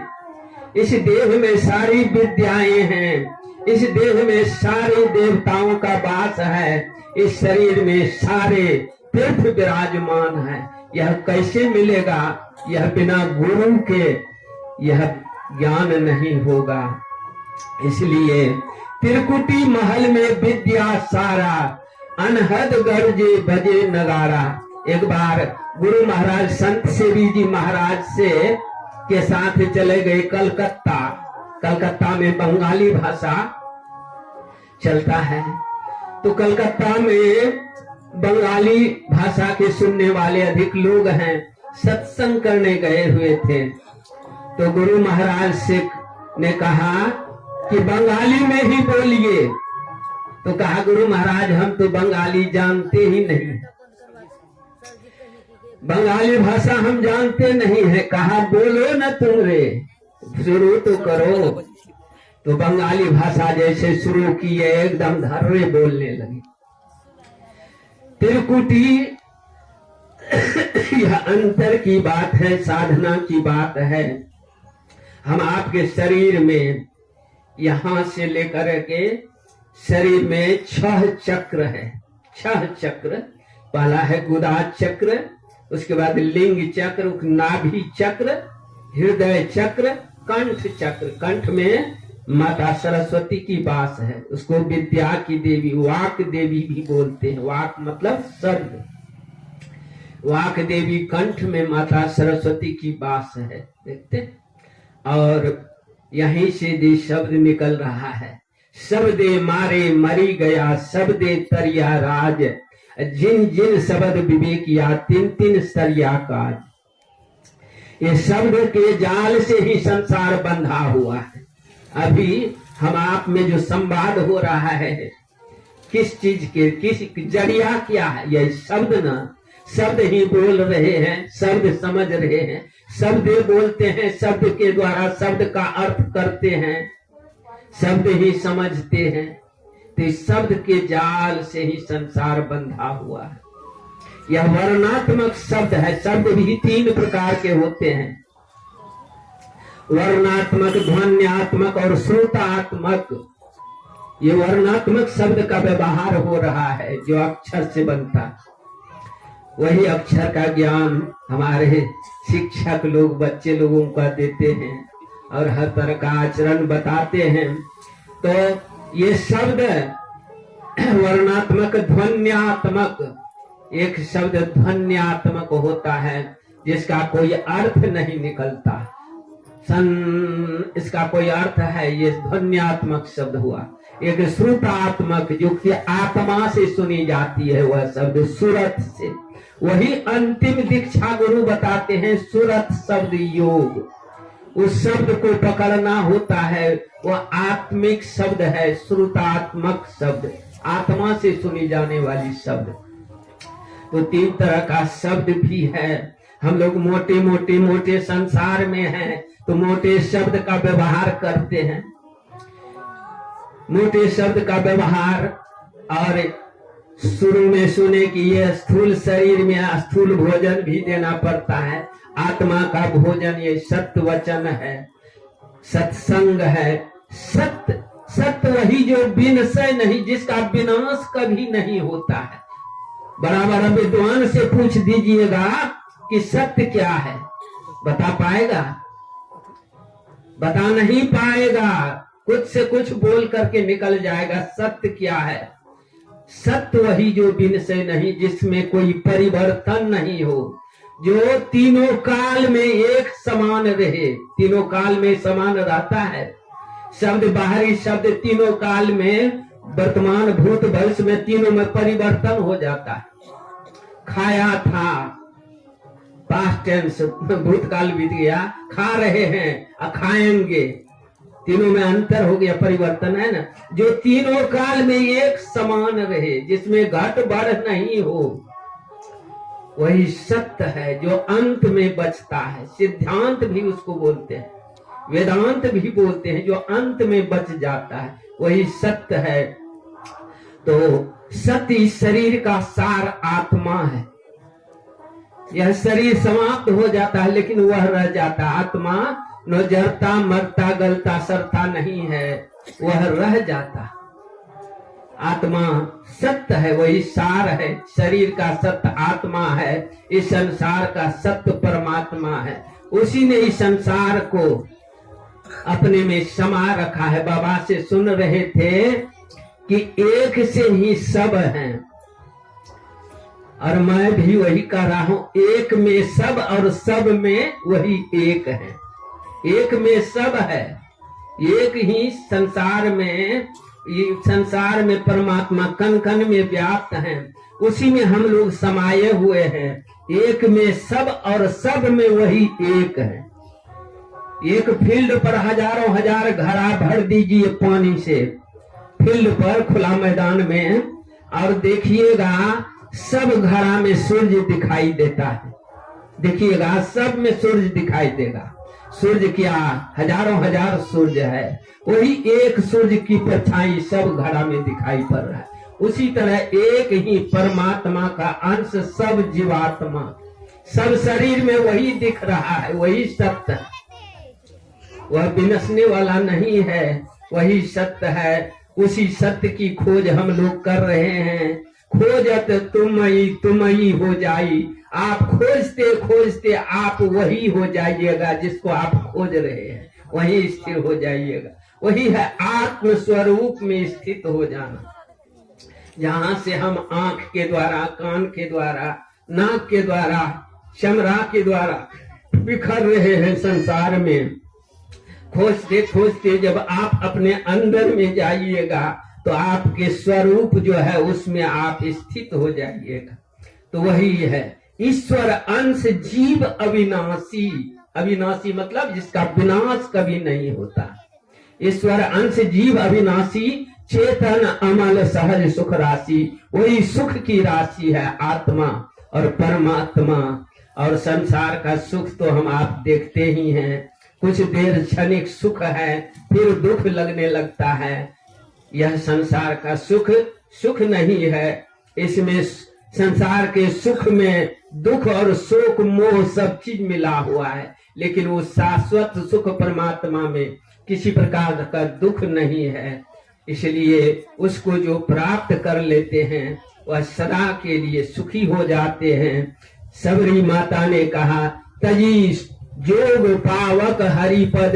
[SPEAKER 1] इस देह में सारी विद्याएं हैं, इस देह में सारे देवताओं का वास है, इस शरीर में सारे तीर्थ विराजमान है। यह कैसे मिलेगा, यह बिना गुरु के यह ज्ञान नहीं होगा। इसलिए त्रिकुटी महल में विद्या सारा, अनहद गर्जे बजे नगारा। एक बार गुरु महाराज संत सेवी जी महाराज से के साथ चले गए कलकत्ता। कलकत्ता में बंगाली भाषा चलता है, तो तो कलकत्ता में बंगाली भाषा के सुनने वाले अधिक लोग हैं, सत्संग करने गए हुए थे। तो गुरु महाराज से ने कहा कि बंगाली में ही बोलिए। तो कहा गुरु महाराज हम तो बंगाली जानते ही नहीं, बंगाली भाषा हम जानते नहीं है। कहा बोलो न तुम रे, शुरू तो करो। तो बंगाली भाषा जैसे शुरू की है एकदम धर्रे बोलने लगी। त्रिकुटी यह अंतर की बात है, साधना की बात है। हम आपके शरीर में यहां से लेकर के शरीर में 6 चक्र है, 6 चक्र। पहला है गुदा चक्र, उसके बाद लिंग चक्र, नाभि चक्र, हृदय चक्र, कंठ चक्र। कंठ में माता सरस्वती की वास है, उसको विद्या की देवी, वाक देवी भी बोलते हैं। वाक मतलब शब्द, वाक देवी कंठ में माता सरस्वती की वास है, देखते। और यहीं से जो शब्द निकल रहा है, शब्दे मारे मरी गया, शब्दे तरिया राज, जिन जिन शब्द विवेक या, तीन तीन सरिया काज। ये शब्द के जाल से ही संसार बंधा हुआ है। अभी हम आप में जो संवाद हो रहा है किस चीज के, किस जरिया क्या है? यह शब्द ना, शब्द ही बोल रहे हैं, शब्द समझ रहे हैं, शब्द बोलते हैं, शब्द के द्वारा शब्द का अर्थ करते हैं, शब्द ही समझते हैं। तो इस शब्द के जाल से ही संसार बंधा हुआ है। यह वर्णात्मक शब्द है। शब्द भी 3 प्रकार के होते हैं, वर्णात्मक, ध्वन्यात्मक और श्रोतात्मक। ये वर्णात्मक शब्द का व्यवहार हो रहा है जो अक्षर से बनता है। वही अक्षर का ज्ञान हमारे शिक्षक लोग बच्चे लोगों को देते हैं और हर तरह का आचरण बताते हैं। तो ये शब्द वर्णात्मक, ध्वन्यात्मक। एक शब्द ध्वन्यात्मक होता है जिसका कोई अर्थ नहीं निकलता, इसका कोई अर्थ है, ये ध्वन्यात्मक शब्द हुआ। एक श्रुतात्मक जो कि आत्मा से सुनी जाती है, वह शब्द सुरत से। वही अंतिम दीक्षा गुरु बताते हैं, सुरत शब्द योग। उस शब्द को पकड़ना होता है, वह आत्मिक शब्द है, श्रुतात्मक शब्द, आत्मा से सुनी जाने वाली शब्द। तो 3 तरह का शब्द भी है। हम लोग मोटे संसार में हैं, तो मोटे शब्द का व्यवहार करते हैं, मोटे शब्द का व्यवहार। और शुरू में सुने कि ये स्थूल शरीर में स्थूल भोजन भी देना पड़ता है, आत्मा का भोजन ये सत्य वचन है, सत्संग है। सत्य वही जो विनशय नहीं, जिसका विनाश कभी नहीं होता है। बड़ा विद्वान से पूछ दीजिएगा कि सत्य क्या है, बता पाएगा? बता नहीं पाएगा, कुछ से कुछ बोल करके निकल जाएगा। सत्य क्या है? सत्य वही जो विनशय नहीं, जिसमें कोई परिवर्तन नहीं हो, जो तीनों काल में एक समान रहे। तीनों काल में समान रहता है शब्द, बाहरी शब्द तीनों काल में, वर्तमान भूत भविष्य में, तीनों में परिवर्तन हो जाता है। खाया था, पास्ट टेंस, भूतकाल बीत गया, खा रहे हैं, खाएंगे, तीनों में अंतर हो गया, परिवर्तन है ना। जो तीनों काल में एक समान रहे, जिसमें घट बढ़ नहीं हो, वही सत्य है जो अंत में बचता है। सिद्धांत भी उसको बोलते हैं, वेदांत भी बोलते हैं, जो अंत में बच जाता है वही सत्य है। तो सत्य इस शरीर का सार आत्मा है। यह शरीर समाप्त हो जाता है लेकिन वह रह जाता। आत्मा न जरता, मरता, गलता, सरता नहीं है, वह रह जाता। आत्मा सत्य है, वही सार है। शरीर का सत्य आत्मा है, इस संसार का सत्य परमात्मा है। उसी ने इस संसार को अपने में समा रखा है। बाबा से सुन रहे थे कि एक से ही सब हैं, और मैं भी वही कह रहा हूं, एक में सब और सब में वही एक है। एक में सब है, एक ही संसार में ये संसार में परमात्मा कण कण में व्याप्त हैं, उसी में हम लोग समाये हुए हैं। एक में सब और सब में वही एक है। एक फील्ड पर हजारों हजार घड़ा भर दीजिए पानी से, फील्ड पर खुला मैदान में, और देखिएगा सब घड़ा में सूर्य दिखाई देता है। देखिएगा सब में सूर्य दिखाई देगा। सूर्य क्या, हजारों हजार सूर्य है, वही एक सूर्य की परछाई सब घड़ा में दिखाई पड़ रहा है। उसी तरह एक ही परमात्मा का अंश सब जीवात्मा, सब शरीर में वही दिख रहा है, वही सत्य है, वह विनसने वाला नहीं है, वही सत्य है। उसी सत्य की खोज हम लोग कर रहे हैं। खोजत तुमई हो जाई, आप खोजते खोजते आप वही हो जाइएगा जिसको आप खोज रहे हैं, वही स्थिर हो जाइएगा। वही है आत्म स्वरूप में स्थित हो जाना, जहां से हम आंख के द्वारा, कान के द्वारा, नाक के द्वारा, चमड़ा के द्वारा बिखर रहे हैं संसार में। खोजते खोजते जब आप अपने अंदर में जाइएगा तो आपके स्वरूप जो है उसमें आप स्थित हो जाइएगा। तो वही है ईश्वर अंश जीव अविनाशी। अविनाशी मतलब जिसका विनाश कभी नहीं होता। ईश्वर अंश जीव अविनाशी, चेतन अमल सहज सुख राशि। वही सुख की राशि है आत्मा और परमात्मा। और संसार का सुख तो हम आप देखते ही हैं, कुछ देर क्षणिक सुख है, फिर दुख लगने लगता है। यह संसार का सुख सुख नहीं है। इसमें संसार के सुख में दुख और शोक मोह सब चीज मिला हुआ है, लेकिन वो शाश्वत सुख परमात्मा में किसी प्रकार का दुख नहीं है। इसलिए उसको जो प्राप्त कर लेते हैं वह सदा के लिए सुखी हो जाते हैं। सबरी माता ने कहा, तजी जोग पावक हरिपद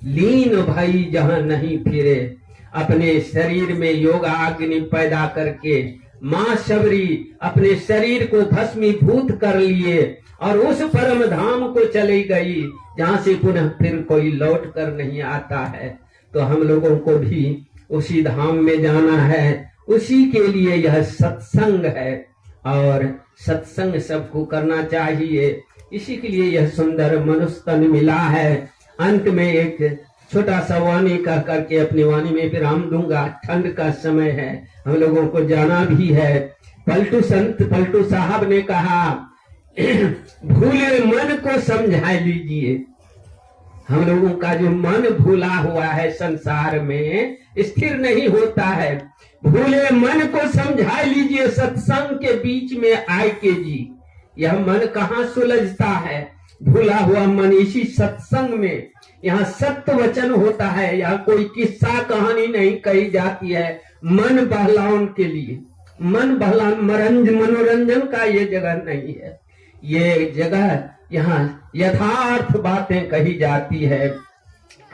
[SPEAKER 1] लीन भई जहां नहीं फिरे। अपने शरीर में योगाग्नि पैदा करके माँ सबरी अपने शरीर को भस्मीभूत कर लिए और उस परम धाम को चली गई जहां से पुनः फिर कोई लौट कर नहीं आता है। तो हम लोगों को भी उसी धाम में जाना है, उसी के लिए यह सत्संग है और सत्संग सबको करना चाहिए। इसी के लिए यह सुंदर मनुष्य तन मिला है। अंत में एक छोटा सा वाणी कह करके अपनी वाणी में विराम दूंगा। ठंड का समय है, हम लोगों को जाना भी है। पलटू संत पलटू साहब ने कहा, भूले मन को समझा लीजिए। हम लोगों का जो मन भूला हुआ है संसार में स्थिर नहीं होता है। भूले मन को समझा लीजिए, सत्संग के बीच में आए के जी। यह मन कहाँ सुलझता है? भूला हुआ मन इसी सत्संग में। यहाँ सत्य वचन होता है, यहाँ कोई किस्सा कहानी नहीं कही जाती है। मन बहलावन के लिए, मन बहलावन मनोरंजन का ये जगह नहीं है। ये जगह यहाँ यथार्थ बातें कही जाती है।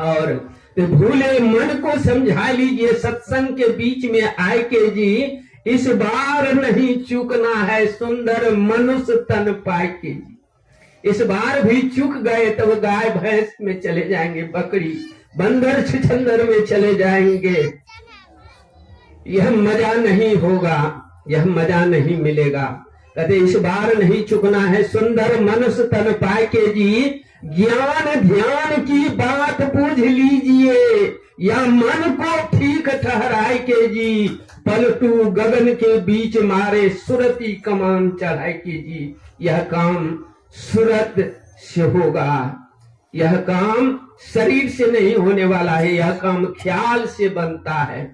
[SPEAKER 1] और तो भूले मन को समझा लीजिए, सत्संग के बीच में आए के जी। इस बार नहीं चूकना है, सुंदर मनुष्य तन पाए के जी। इस बार भी चूक गए तब गाय भैंस में चले जाएंगे, बकरी बंदर छिछंदर में चले जाएंगे। यह मजा नहीं होगा, यह मजा नहीं मिलेगा। कहते इस बार नहीं चुकना है, सुंदर मनुष्य तन पाए के जी। ज्ञान ध्यान की बात पूछ लीजिए, या मन को ठीक ठहराए के जी। पलटू गगन के बीच मारे, सुरती कमान चढ़ाए के जी। यह काम सूरत से होगा, यह काम शरीर से नहीं होने वाला है, यह काम ख्याल से बनता है।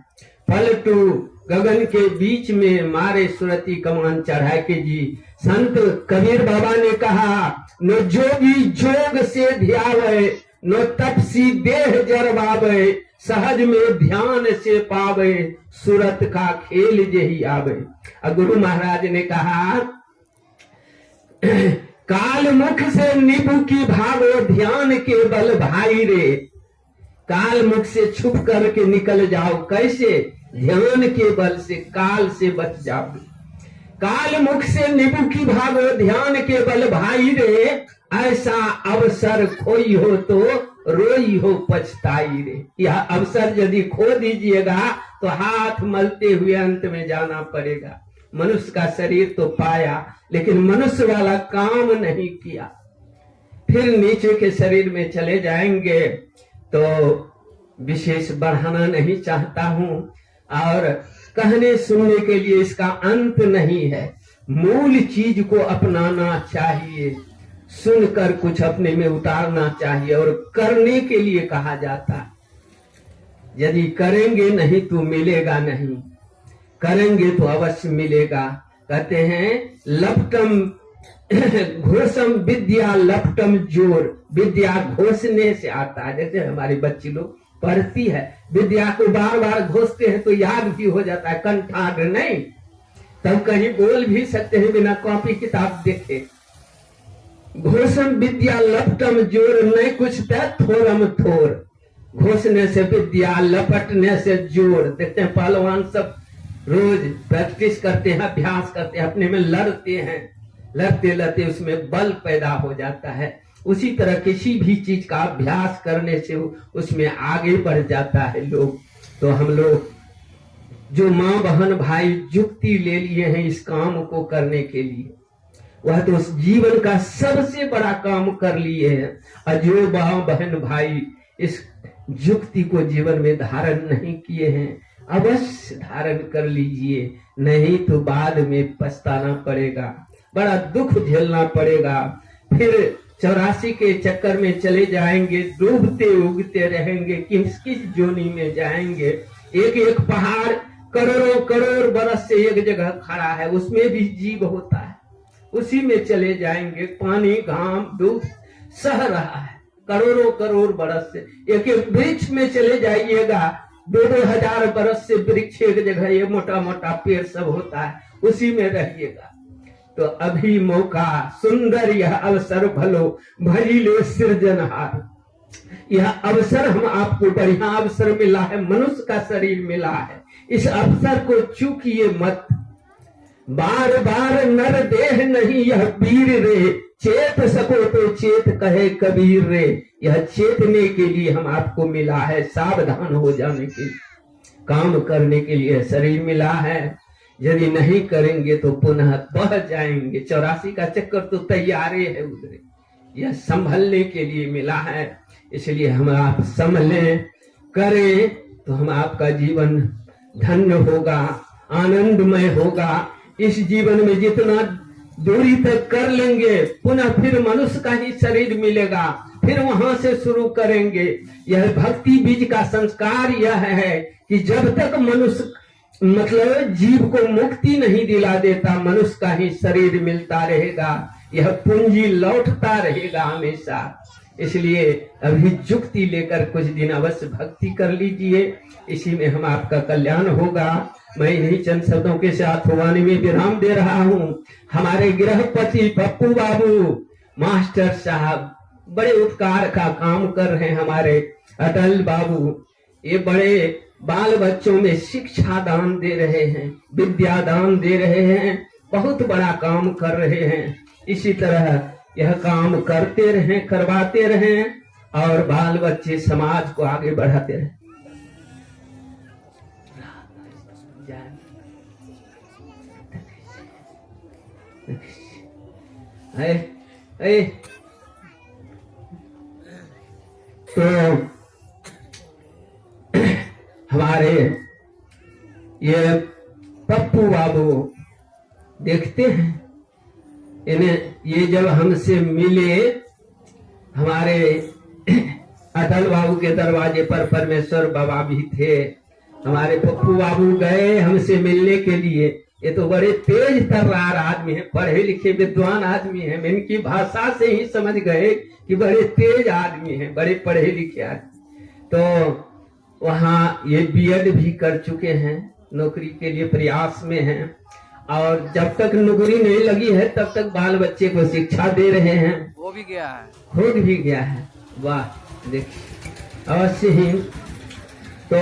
[SPEAKER 1] पलटू गगन के बीच में मारे, सुरती कमान चढ़ाए के जी। संत कबीर बाबा ने कहा, न जोगी जोग से ध्यावे, न तपसी देह जरवावे। सहज में ध्यान से पावे, सूरत का खेल जही आवे। गुरु महाराज ने कहा, काल मुख से निबु की भागो, ध्यान के बल भाई रे। काल मुख से छुप करके निकल जाओ, कैसे? ध्यान के बल से काल से बच जाओ। काल मुख से निबु की भागो, ध्यान के बल भाई रे। ऐसा अवसर खोई हो तो रोई हो पछताई रे। यह अवसर यदि खो दीजिएगा तो हाथ मलते हुए अंत में जाना पड़ेगा। मनुष्य का शरीर तो पाया, लेकिन मनुष्य वाला काम नहीं किया। फिर नीचे के शरीर में चले जाएंगे। तो विशेष बढ़ाना नहीं चाहता हूं, और कहने सुनने के लिए इसका अंत नहीं है। मूल चीज को अपनाना चाहिए, सुनकर कुछ अपने में उतारना चाहिए, और करने के लिए कहा जाता है। यदि करेंगे नहीं तो मिलेगा नहीं, करेंगे तो अवश्य मिलेगा। कहते हैं लपटम घोषम विद्या लपटम जोर, विद्या घोषने से आता है। जैसे हमारी बच्ची लोग पढ़ती है, विद्या को बार बार घोषते हैं तो याद भी हो जाता है, कंठाग्र नहीं, तब कहीं बोल भी सकते हैं बिना कॉपी किताब देखे। घोषम विद्या लपटम जोर, नहीं कुछ था थोरम थोर, घोषने से विद्या, लपटने से जोर। देखते हैं पहलवान सब रोज प्रैक्टिस करते हैं, अभ्यास करते हैं, अपने में लड़ते हैं, लड़ते लड़ते उसमें बल पैदा हो जाता है। उसी तरह किसी भी चीज का अभ्यास करने से उसमें आगे बढ़ जाता है लोग। तो हम लोग जो माँ बहन भाई जुक्ति ले लिए हैं इस काम को करने के लिए, वह तो उस जीवन का सबसे बड़ा काम कर लिए हैं। और जो माँ बहन भाई इस जुक्ति को जीवन में धारण नहीं किए हैं, अवश्य धारण कर लीजिए, नहीं तो बाद में पछताना पड़ेगा, बड़ा दुख झेलना पड़ेगा। फिर 84 के चक्कर में चले जाएंगे, डूबते उगते रहेंगे, किस किस जोनी में जाएंगे। एक एक पहाड़ करोड़ों करोड़ बरस से एक जगह खड़ा है, उसमें भी जीव होता है, उसी में चले जाएंगे। पानी घाम धूप सह रहा है करोड़ों करोड़ बरस से। एक एक वृक्ष में चले जाइएगा, 2-2 हजार बरस से वृक्ष एक जगह, ये मोटा मोटा पेड़ सब होता है, उसी में रहिएगा। तो अभी मौका सुंदर यह अवसर भलो भजिले सृजनहार, यह अवसर हम आपको बढ़िया अवसर मिला है, मनुष्य का शरीर मिला है, इस अवसर को चूकिए मत। बार बार नर देह नहीं यह वीर रे, चेत सको तो चेत कहे कबीर रे। यह चेतने के लिए हम आपको मिला है, सावधान हो जाने के लिए, काम करने के लिए शरीर मिला है। यदि नहीं करेंगे तो पुनः बह जाएंगे। 84 का चक्कर तो तैयार है उधर, यह संभलने के लिए मिला है। इसलिए हम आप संभलें, करें तो हम आपका जीवन धन्य होगा, आनंदमय होगा। इस जीवन में जितना दूरी तक कर लेंगे, पुनः फिर मनुष्य का ही शरीर मिलेगा, फिर वहां से शुरू करेंगे। यह भक्ति बीज का संस्कार यह है कि जब तक मनुष्य मतलब जीव को मुक्ति नहीं दिला देता, मनुष्य का ही शरीर मिलता रहेगा, यह पूंजी लौटता रहेगा हमेशा। इसलिए अभी जुक्ति लेकर कुछ दिन अवश्य भक्ति कर लीजिए, इसी में हम आपका कल्याण होगा। मैं इन्हीं चंद शब्दों के साथ वाणी में विराम दे रहा हूँ। हमारे गृहपति पप्पू बाबू मास्टर साहब बड़े उपकार का काम कर रहे हैं। हमारे अटल बाबू ये बड़े बाल बच्चों में शिक्षा दान दे रहे हैं, विद्या दान दे रहे हैं, बहुत बड़ा काम कर रहे हैं। इसी तरह यह काम करते रहें, करवाते रहें, और बाल बच्चे समाज को आगे बढ़ाते रहें। तो हमारे ये पप्पू बाबू देखते हैं, इन्हें ये जब हमसे मिले, हमारे अटल बाबू के दरवाजे पर परमेश्वर बाबा भी थे। हमारे पप्पू बाबू गए हमसे मिलने के लिए। ये तो बड़े तेज तर्रार आदमी है, पढ़े लिखे विद्वान आदमी है। इनकी भाषा से ही समझ गए कि बड़े तेज आदमी हैं, बड़े पढ़े लिखे आदमी। तो वहाँ ये बीएड भी कर चुके हैं, नौकरी के लिए प्रयास में हैं, और जब तक नौकरी नहीं लगी है तब तक बाल बच्चे को शिक्षा दे रहे हैं।
[SPEAKER 2] हो भी गया है,
[SPEAKER 1] हो भी गया है। वाह, देखिए अवश्य ही। तो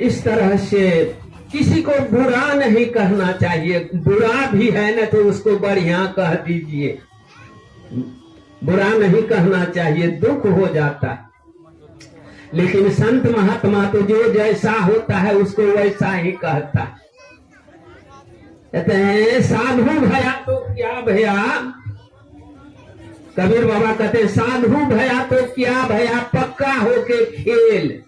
[SPEAKER 1] इस तरह से किसी को बुरा नहीं कहना चाहिए, बुरा भी है ना तो उसको बढ़िया कह दीजिए, बुरा नहीं कहना चाहिए, दुख हो जाता है। लेकिन संत महात्मा तो जो जैसा होता है उसको वैसा ही कहता है। कहते हैं साधु भया तो क्या भया, कबीर बाबा कहते हैं साधु भया तो क्या भया, पक्का होके खेल,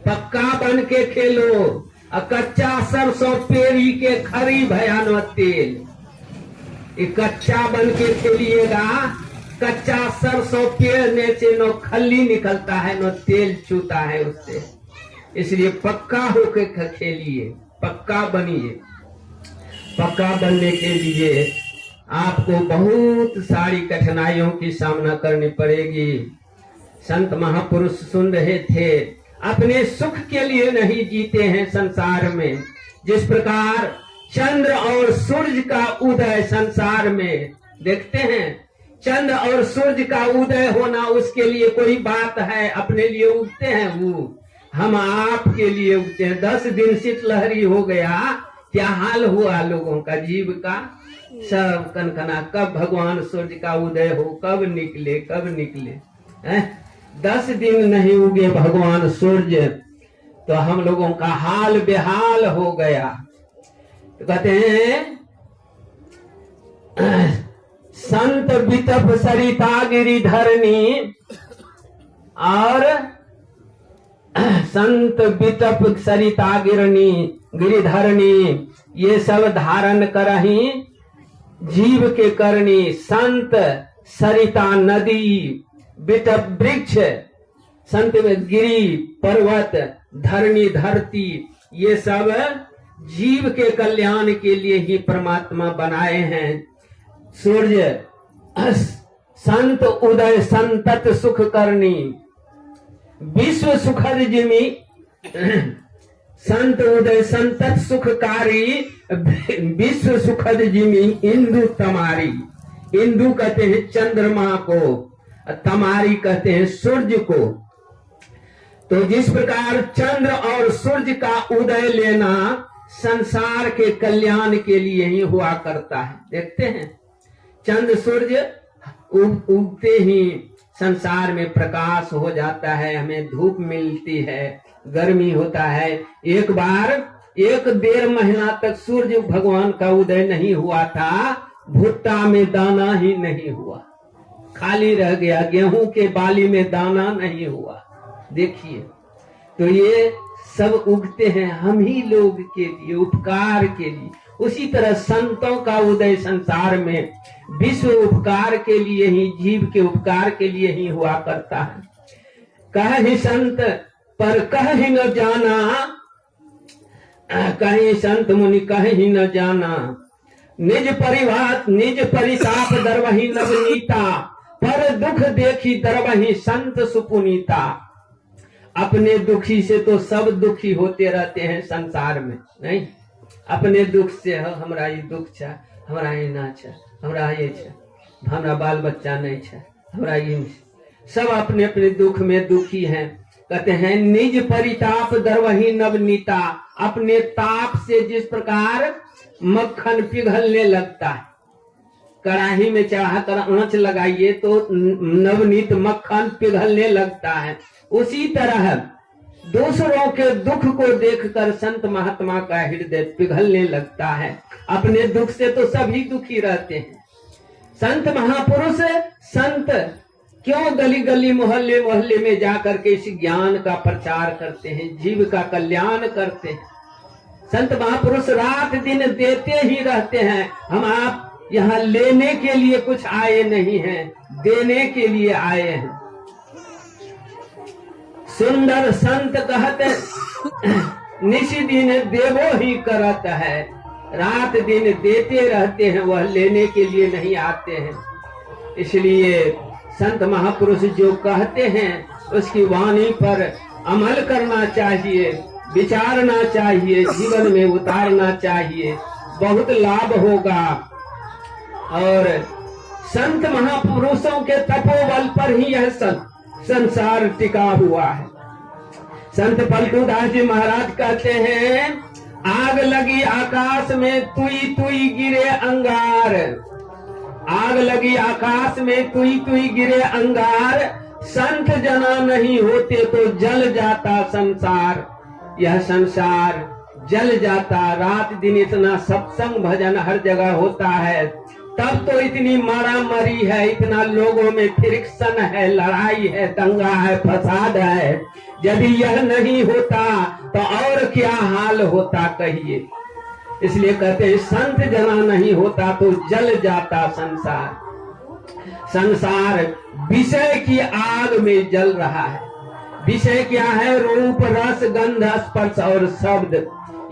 [SPEAKER 1] पक्का बन के खेलो। कच्चा सरसों पेरी के खरी भया न तेल। ये कच्चा बन के खेलिएगा, कच्चा सरसों पेरने से न खल्ली निकलता है न तेल छूता है उससे। इसलिए पक्का होके खेलिए, पक्का बनिए। पक्का बनने के लिए आपको बहुत सारी कठिनाइयों की सामना करनी पड़ेगी। संत महापुरुष सुन रहे थे, अपने सुख के लिए नहीं जीते हैं संसार में। जिस प्रकार चंद्र और सूरज का उदय संसार में देखते हैं, चंद्र और सूरज का उदय होना उसके लिए कोई बात है, अपने लिए उगते हैं वो, हम आपके लिए उगते हैं। 10 दिन शीतलहरी हो गया, क्या हाल हुआ लोगों का, जीव का सब कनकना। कब भगवान सूर्य का उदय हो, कब निकले, कब निकले। 10 दिन नहीं उगे भगवान सूर्य तो हम लोगों का हाल बेहाल हो गया। तो कहते हैं संत बितप सरिता गिरिधरणी, और संत बितप सरिता गिरिधरणी, ये सब धारण करही जीव के करनी। संत सरिता नदी, बिटप वृक्ष, संत गिरी पर्वत, धरणी धरती, ये सब जीव के कल्याण के लिए ही परमात्मा बनाए हैं। सूर्य संत उदय संतत सुख करनी, विश्व सुखद जिमी, संत उदय संतत सुखकारी, विश्व सुखद जिमी इंदु तमारी। इंदु कहते हैं चंद्रमा को, तमारी कहते हैं सूर्य को। तो जिस प्रकार चंद्र और सूर्य का उदय लेना संसार के कल्याण के लिए ही हुआ करता है। देखते हैं चंद्र सूर्य उगते ही संसार में प्रकाश हो जाता है, हमें धूप मिलती है, गर्मी होता है। एक बार 1.5 महीना तक सूर्य भगवान का उदय नहीं हुआ था, भुट्टा में दाना ही नहीं हुआ, खाली रह गया, गेहूं के बाली में दाना नहीं हुआ। देखिए, तो ये सब उगते हैं हम ही लोग के लिए, उपकार के लिए। उसी तरह संतों का उदय संसार में विश्व उपकार के लिए ही, जीव के उपकार के लिए ही हुआ करता है। कहीं संत पर कहीं न जाना, कहीं संत मुनि कहीं न जाना, निज परिवार निज परिताप दरवही नवनीता, पर दुख देखी दरवही संत सुपुनीता। अपने दुखी से तो सब दुखी होते रहते हैं संसार में, नहीं? अपने दुख से हमरा ये दुख छ, हमरा ये ना छ, हमरा ये छ, हमरा बाल बच्चा नहीं छ, हमरा ये, सब अपने अपने दुख में दुखी हैं। कहते हैं निज परिताप दरवही नवनीता, अपने ताप से जिस प्रकार मक्खन पिघलने लगता है, कड़ाही में चढ़ाकर आंच लगाइए तो नवनीत मक्खन पिघलने लगता है, उसी तरह दूसरों के दुख को देखकर संत महात्मा का हृदय पिघलने लगता है। अपने दुख से तो सभी दुखी रहते हैं। संत महापुरुष संत क्यों गली गली मोहल्ले मोहल्ले में जाकर के इस ज्ञान का प्रचार करते हैं, जीव का कल्याण करते हैं। संत महापुरुष रात दिन देते ही रहते हैं। हम आप यहाँ लेने के लिए कुछ आए नहीं हैं, देने के लिए आए हैं। सुंदर संत कहते निशी दिन देवो ही करत है, रात दिन देते रहते हैं, वह लेने के लिए नहीं आते हैं। इसलिए संत महापुरुष जो कहते हैं उसकी वाणी पर अमल करना चाहिए, विचारना चाहिए, जीवन में उतारना चाहिए, बहुत लाभ होगा। और संत महापुरुषों के तपोबल पर ही यह संसार टिका हुआ है। संत पलटूदास जी महाराज कहते हैं आग लगी आकाश में तुई तुई गिरे अंगार, आग लगी आकाश में तुई तुई गिरे अंगार, संत जना नहीं होते तो जल जाता संसार, यह संसार जल जाता। रात दिन इतना सत्संग भजन हर जगह होता है, तब तो इतनी मारा मरी है, इतना लोगों में फ्रिक्शन है, लड़ाई है, दंगा है, फसाद है। यदि यह नहीं होता तो और क्या हाल होता कहिए। इसलिए कहते हैं संत जना नहीं होता तो जल जाता संसार। संसार विषय की आग में जल रहा है। विषय क्या है? रूप, रस, गंध, स्पर्श और शब्द,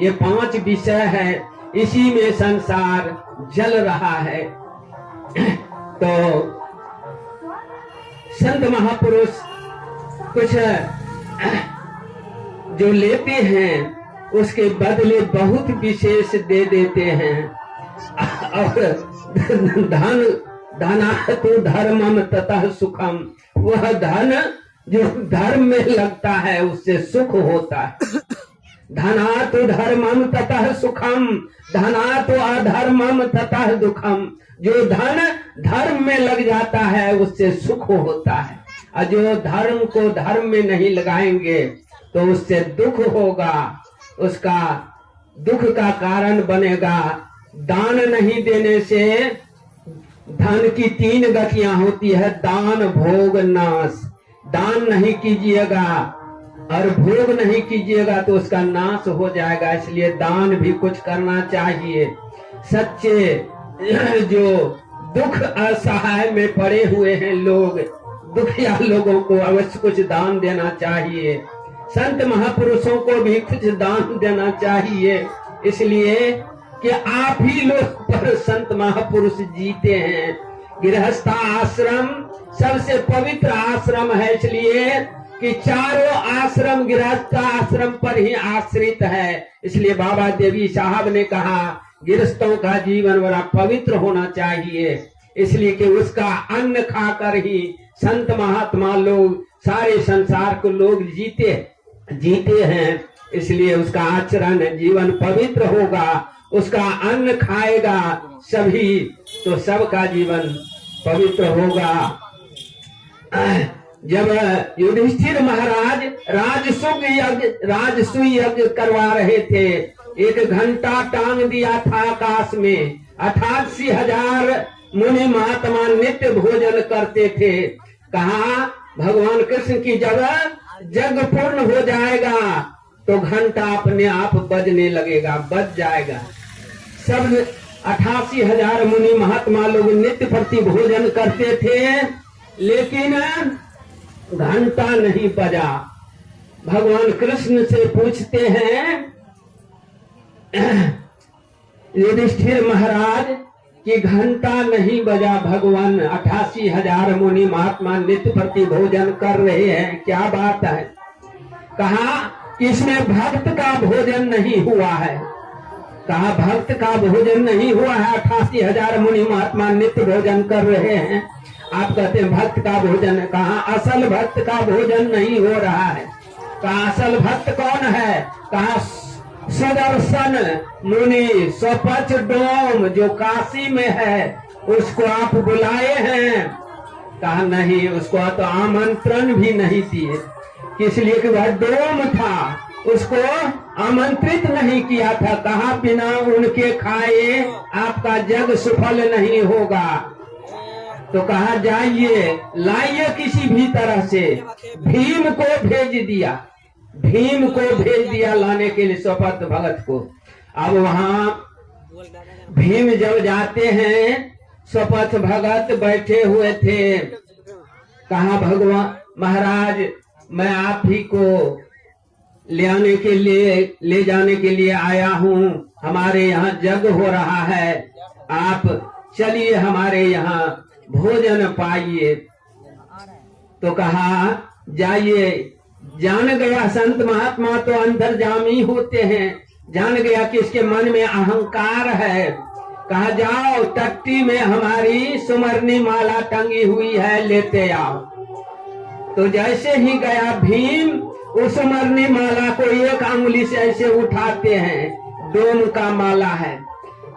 [SPEAKER 1] ये 5 विषय है। इसी में संसार जल रहा है। तो संत महापुरुष कुछ जो लेते हैं उसके बदले बहुत विशेष दे देते हैं। और धनातु धर्मम ततः सुखम, वह धन जो धर्म में लगता है उससे सुख होता है। धनातु धर्मम ततः सुखम, धनातु अधर्मम ततः दुखम। जो धन धर्म में लग जाता है उससे सुख होता है, और जो धर्म को धर्म में नहीं लगाएंगे तो उससे दुख होगा, उसका दुख का कारण बनेगा। दान नहीं देने से धन की 3 गतियां होती है, दान, भोग, नाश। दान नहीं कीजिएगा और भोग नहीं कीजिएगा तो उसका नाश हो जाएगा। इसलिए दान भी कुछ करना चाहिए। सच्चे जो दुख असहाय में पड़े हुए हैं लोग, दुखिया लोगों को अवश्य कुछ दान देना चाहिए। संत महापुरुषों को भी कुछ दान देना चाहिए, इसलिए कि आप ही लोग पर संत महापुरुष जीते हैं। गृहस्थ आश्रम सबसे पवित्र आश्रम है, इसलिए कि चारों आश्रम गृहस्थ आश्रम पर ही आश्रित है। इसलिए बाबा देवी साहब ने कहा गृहस्थों का जीवन बड़ा पवित्र होना चाहिए, इसलिए कि उसका अन्न खाकर ही संत महात्मा लोग सारे संसार को लोग जीते हैं। इसलिए उसका आचरण जीवन पवित्र होगा, उसका अन्न खाएगा सभी तो सबका जीवन पवित्र होगा। जब युधिष्ठिर महाराज राजसूय यज्ञ करवा रहे थे, 1 घंटा टांग दिया था आकाश में। 88,000 मुनि महात्मा नित्य भोजन करते थे। कहा भगवान कृष्ण की जगह जग पूर्ण हो जाएगा तो घंटा अपने आप बजने लगेगा, बज जाएगा। सब 88,000 मुनि महात्मा लोग नित्य प्रति भोजन करते थे, लेकिन घंटा नहीं बजा। भगवान कृष्ण से पूछते हैं युधिष्ठिर महाराज कि घंटा नहीं बजा, भगवान 88,000 मुनि महात्मा नित्य प्रति भोजन कर रहे हैं, क्या बात है? कहा कि इसमें भक्त का भोजन नहीं हुआ है। कहा भक्त का भोजन नहीं हुआ है, 88,000 मुनि महात्मा नित्य भोजन कर रहे हैं, आप कहते हैं भक्त का भोजन। कहा असल भक्त का भोजन नहीं हो रहा है। कहा असल भक्त कौन है? कहा सुदर्शन मुनि स्वपच डोम जो काशी में है, उसको आप बुलाए हैं? कहा नहीं, उसको तो आमंत्रण भी नहीं दिए, इसलिए कि वह डोम था, उसको आमंत्रित नहीं किया था। कहा बिना उनके खाए आपका जग सफल नहीं होगा। तो कहा जाइए लाइए किसी भी तरह से। भीम को भेज दिया लाने के लिए स्वपथ भगत को। अब वहां भीम जब जाते हैं, स्वपथ भगत बैठे हुए थे। कहा भगवान महाराज मैं आप ही को ले जाने के लिए आया हूँ, हमारे यहाँ जग हो रहा है, आप चलिए हमारे यहाँ भोजन पाइए। तो कहा जाइए। जान गया संत महात्मा तो अंतर्जामी होते हैं, जान गया कि इसके मन में अहंकार है। कहा जाओ टट्टी में हमारी सुमरनी माला टंगी हुई है, लेते आओ। तो जैसे ही गया भीम, उस सुमरनी माला को एक अंगुली से ऐसे उठाते हैं, डोम का माला है,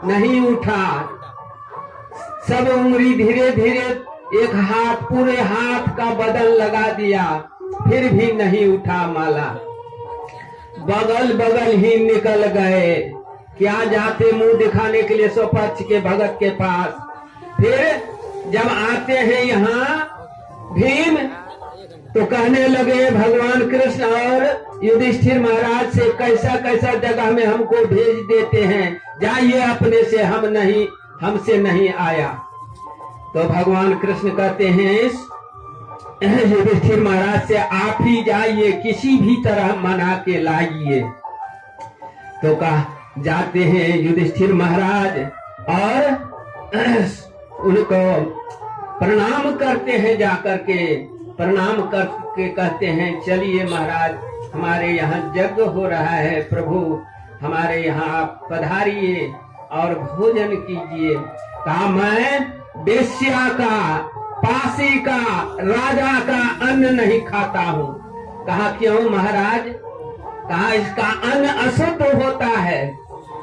[SPEAKER 1] नहीं उठा। सब उंगली धीरे धीरे एक हाथ, पूरे हाथ का बदन लगा दिया, फिर भी नहीं उठा माला। बगल बगल ही निकल गए, क्या जाते मुंह दिखाने के लिए स्वपक्ष के भगत के पास। फिर जब आते हैं यहाँ भीम, तो कहने लगे भगवान कृष्ण और युधिष्ठिर महाराज से, कैसा कैसा जगह में हमको भेज देते हैं, जाइए अपने से, हमसे नहीं आया। तो भगवान कृष्ण कहते हैं युधिष्ठिर महाराज से, आप ही जाइए, किसी भी तरह मना के लाइए। तो कहा जाते हैं युधिष्ठिर महाराज और उनको प्रणाम करते हैं, जाकर के प्रणाम करके कहते हैं, चलिए महाराज, हमारे यहाँ यज्ञ हो रहा है, प्रभु हमारे यहाँ आप पधारिए और भोजन कीजिए। कहा मैं वेश्या का, पासी का, राजा का अन्न नहीं खाता हूँ। कहा क्यों महाराज? कहा इसका अन्न अशुद्ध होता है,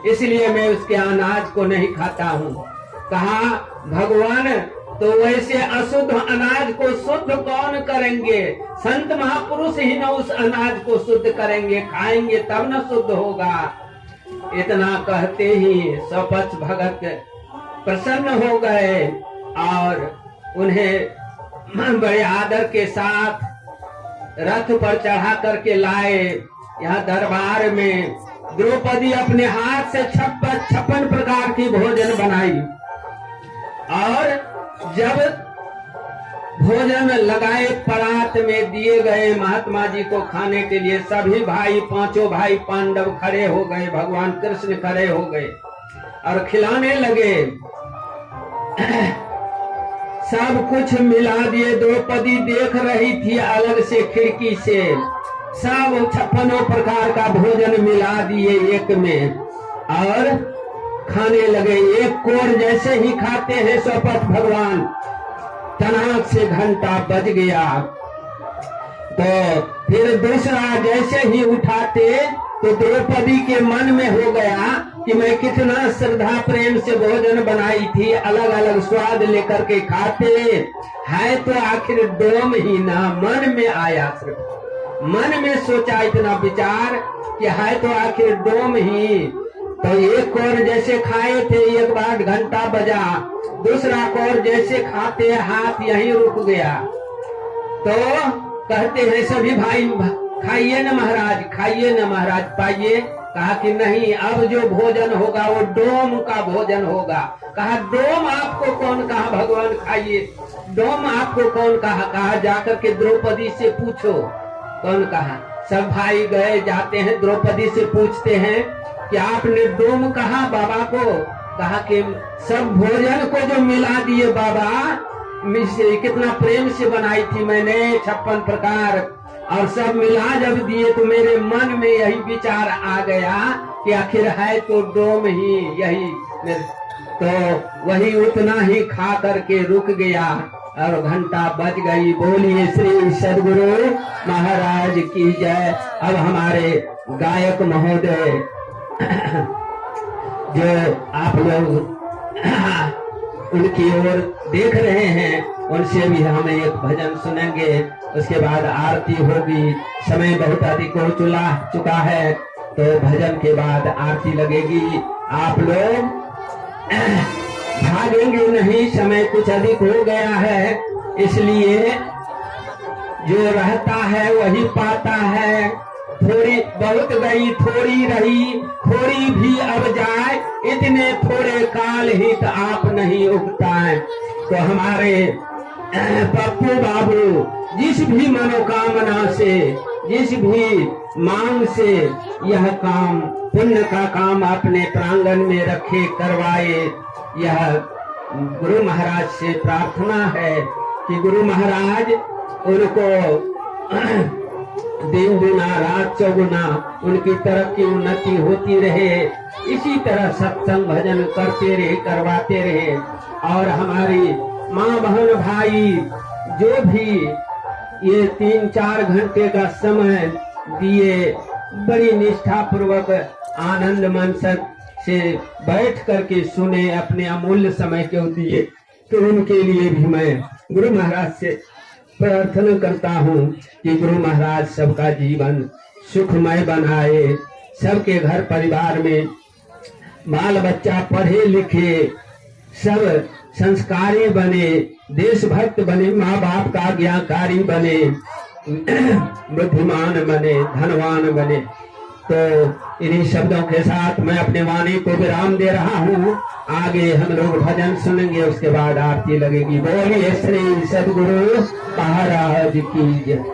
[SPEAKER 1] इसलिए मैं उसके अनाज को नहीं खाता हूँ। कहा भगवान, तो वैसे अशुद्ध अनाज को शुद्ध कौन करेंगे? संत महापुरुष ही न उस अनाज को शुद्ध करेंगे, खाएंगे तब न शुद्ध होगा। इतना कहते ही स्वपक्ष भगत प्रसन्न हो गए और उन्हें बड़े आदर के साथ रथ पर चढ़ा करके लाए। यहाँ दरबार में द्रौपदी अपने हाथ से 56 प्रकार की भोजन बनाई और जब भोजन लगाए परात में दिए गए महात्मा जी को खाने के लिए, सभी भाई, पांचों भाई पांडव खड़े हो गए, भगवान कृष्ण खड़े हो गए और खिलाने लगे। सब कुछ मिला दिए। द्रौपदी देख रही थी अलग से खिड़की से, सब 56 प्रकार का भोजन मिला दिए एक में और खाने लगे। एक कोर जैसे ही खाते हैं स्वपक्ष भगवान, तनाक से घंटा बज गया। तो फिर दूसरा जैसे ही उठाते तो द्रौपदी के मन में हो गया कि मैं कितना श्रद्धा प्रेम से भोजन बनाई थी, अलग अलग स्वाद लेकर के खाते है, तो आखिर डोम ही ना। मन में आया, सिर्फ मन में सोचा इतना विचार कि है तो आखिर डोम ही। तो एक कौर जैसे खाए थे, एक बार घंटा बजा, दूसरा कौर जैसे खाते हाथ यहीं रुक गया। तो कहते हैं सभी भाई, खाइए न महाराज, खाइए न महाराज, पाइए। कहा कि नहीं, अब जो भोजन होगा वो डोम का भोजन होगा। कहा डोम आपको कौन कहा भगवान खाइए, डोम आपको कौन कहा? कहा जाकर के द्रौपदी से पूछो कौन कहा। सब भाई गए, जाते हैं द्रौपदी से पूछते हैं कि आपने डोम कहा बाबा को? कहा कि सब भोजन को जो मिला दिए बाबा, कितना प्रेम से बनाई थी मैंने 56 प्रकार, और सब मिला जब दिए तो मेरे मन में यही विचार आ गया कि आखिर है तो डोम ही यही। तो वही उतना ही खा करके रुक गया और घंटा बज गई। बोलिए श्री सद्गुरु महाराज की जय। अब हमारे गायक महोदय जो आप लोग उनकी ओर देख रहे हैं, उनसे भी हम एक भजन सुनेंगे, उसके बाद आरती होगी। समय बहुत अधिक हो चुका है, तो भजन के बाद आरती लगेगी। आप लोग भागेंगे नहीं, समय कुछ अधिक हो गया है, इसलिए जो रहता है वही पाता है। थोड़ी बहुत गई थोड़ी रही, थोड़ी भी अब जाए, इतने थोड़े काल हित आप नहीं उगताए। तो हमारे पप्पू बाबू जिस भी मनोकामना से, जिस भी मांग से यह काम, पुण्य का काम अपने प्रांगण में रखे, करवाए, यह गुरु महाराज से प्रार्थना है कि गुरु महाराज उनको दिन दुना रात चौगुना उनकी तरक्की उन्नति होती रहे, इसी तरह सत्संग भजन करते रहे, करवाते रहे। और हमारी माँ बहन भाई जो भी ये 3-4 घंटे का समय दिए, बड़ी निष्ठा पूर्वक आनंद मन से बैठ करके सुने, अपने अमूल्य समय क्यों दिए, तो उनके लिए भी मैं गुरु महाराज से प्रार्थना करता हूँ कि गुरु महाराज सबका जीवन सुखमय बनाए, सबके घर परिवार में बाल बच्चा पढ़े लिखे, सब संस्कारी बने, देशभक्त बने, माँ बाप का आज्ञाकारी बने, बुद्धिमान बने, धनवान बने। तो इन्हीं शब्दों के साथ मैं अपने वाणी को विराम दे रहा हूँ। आगे हम लोग भजन सुनेंगे, उसके बाद आरती लगेगी। बोलिए श्री सद्गुरु महाराज की जय।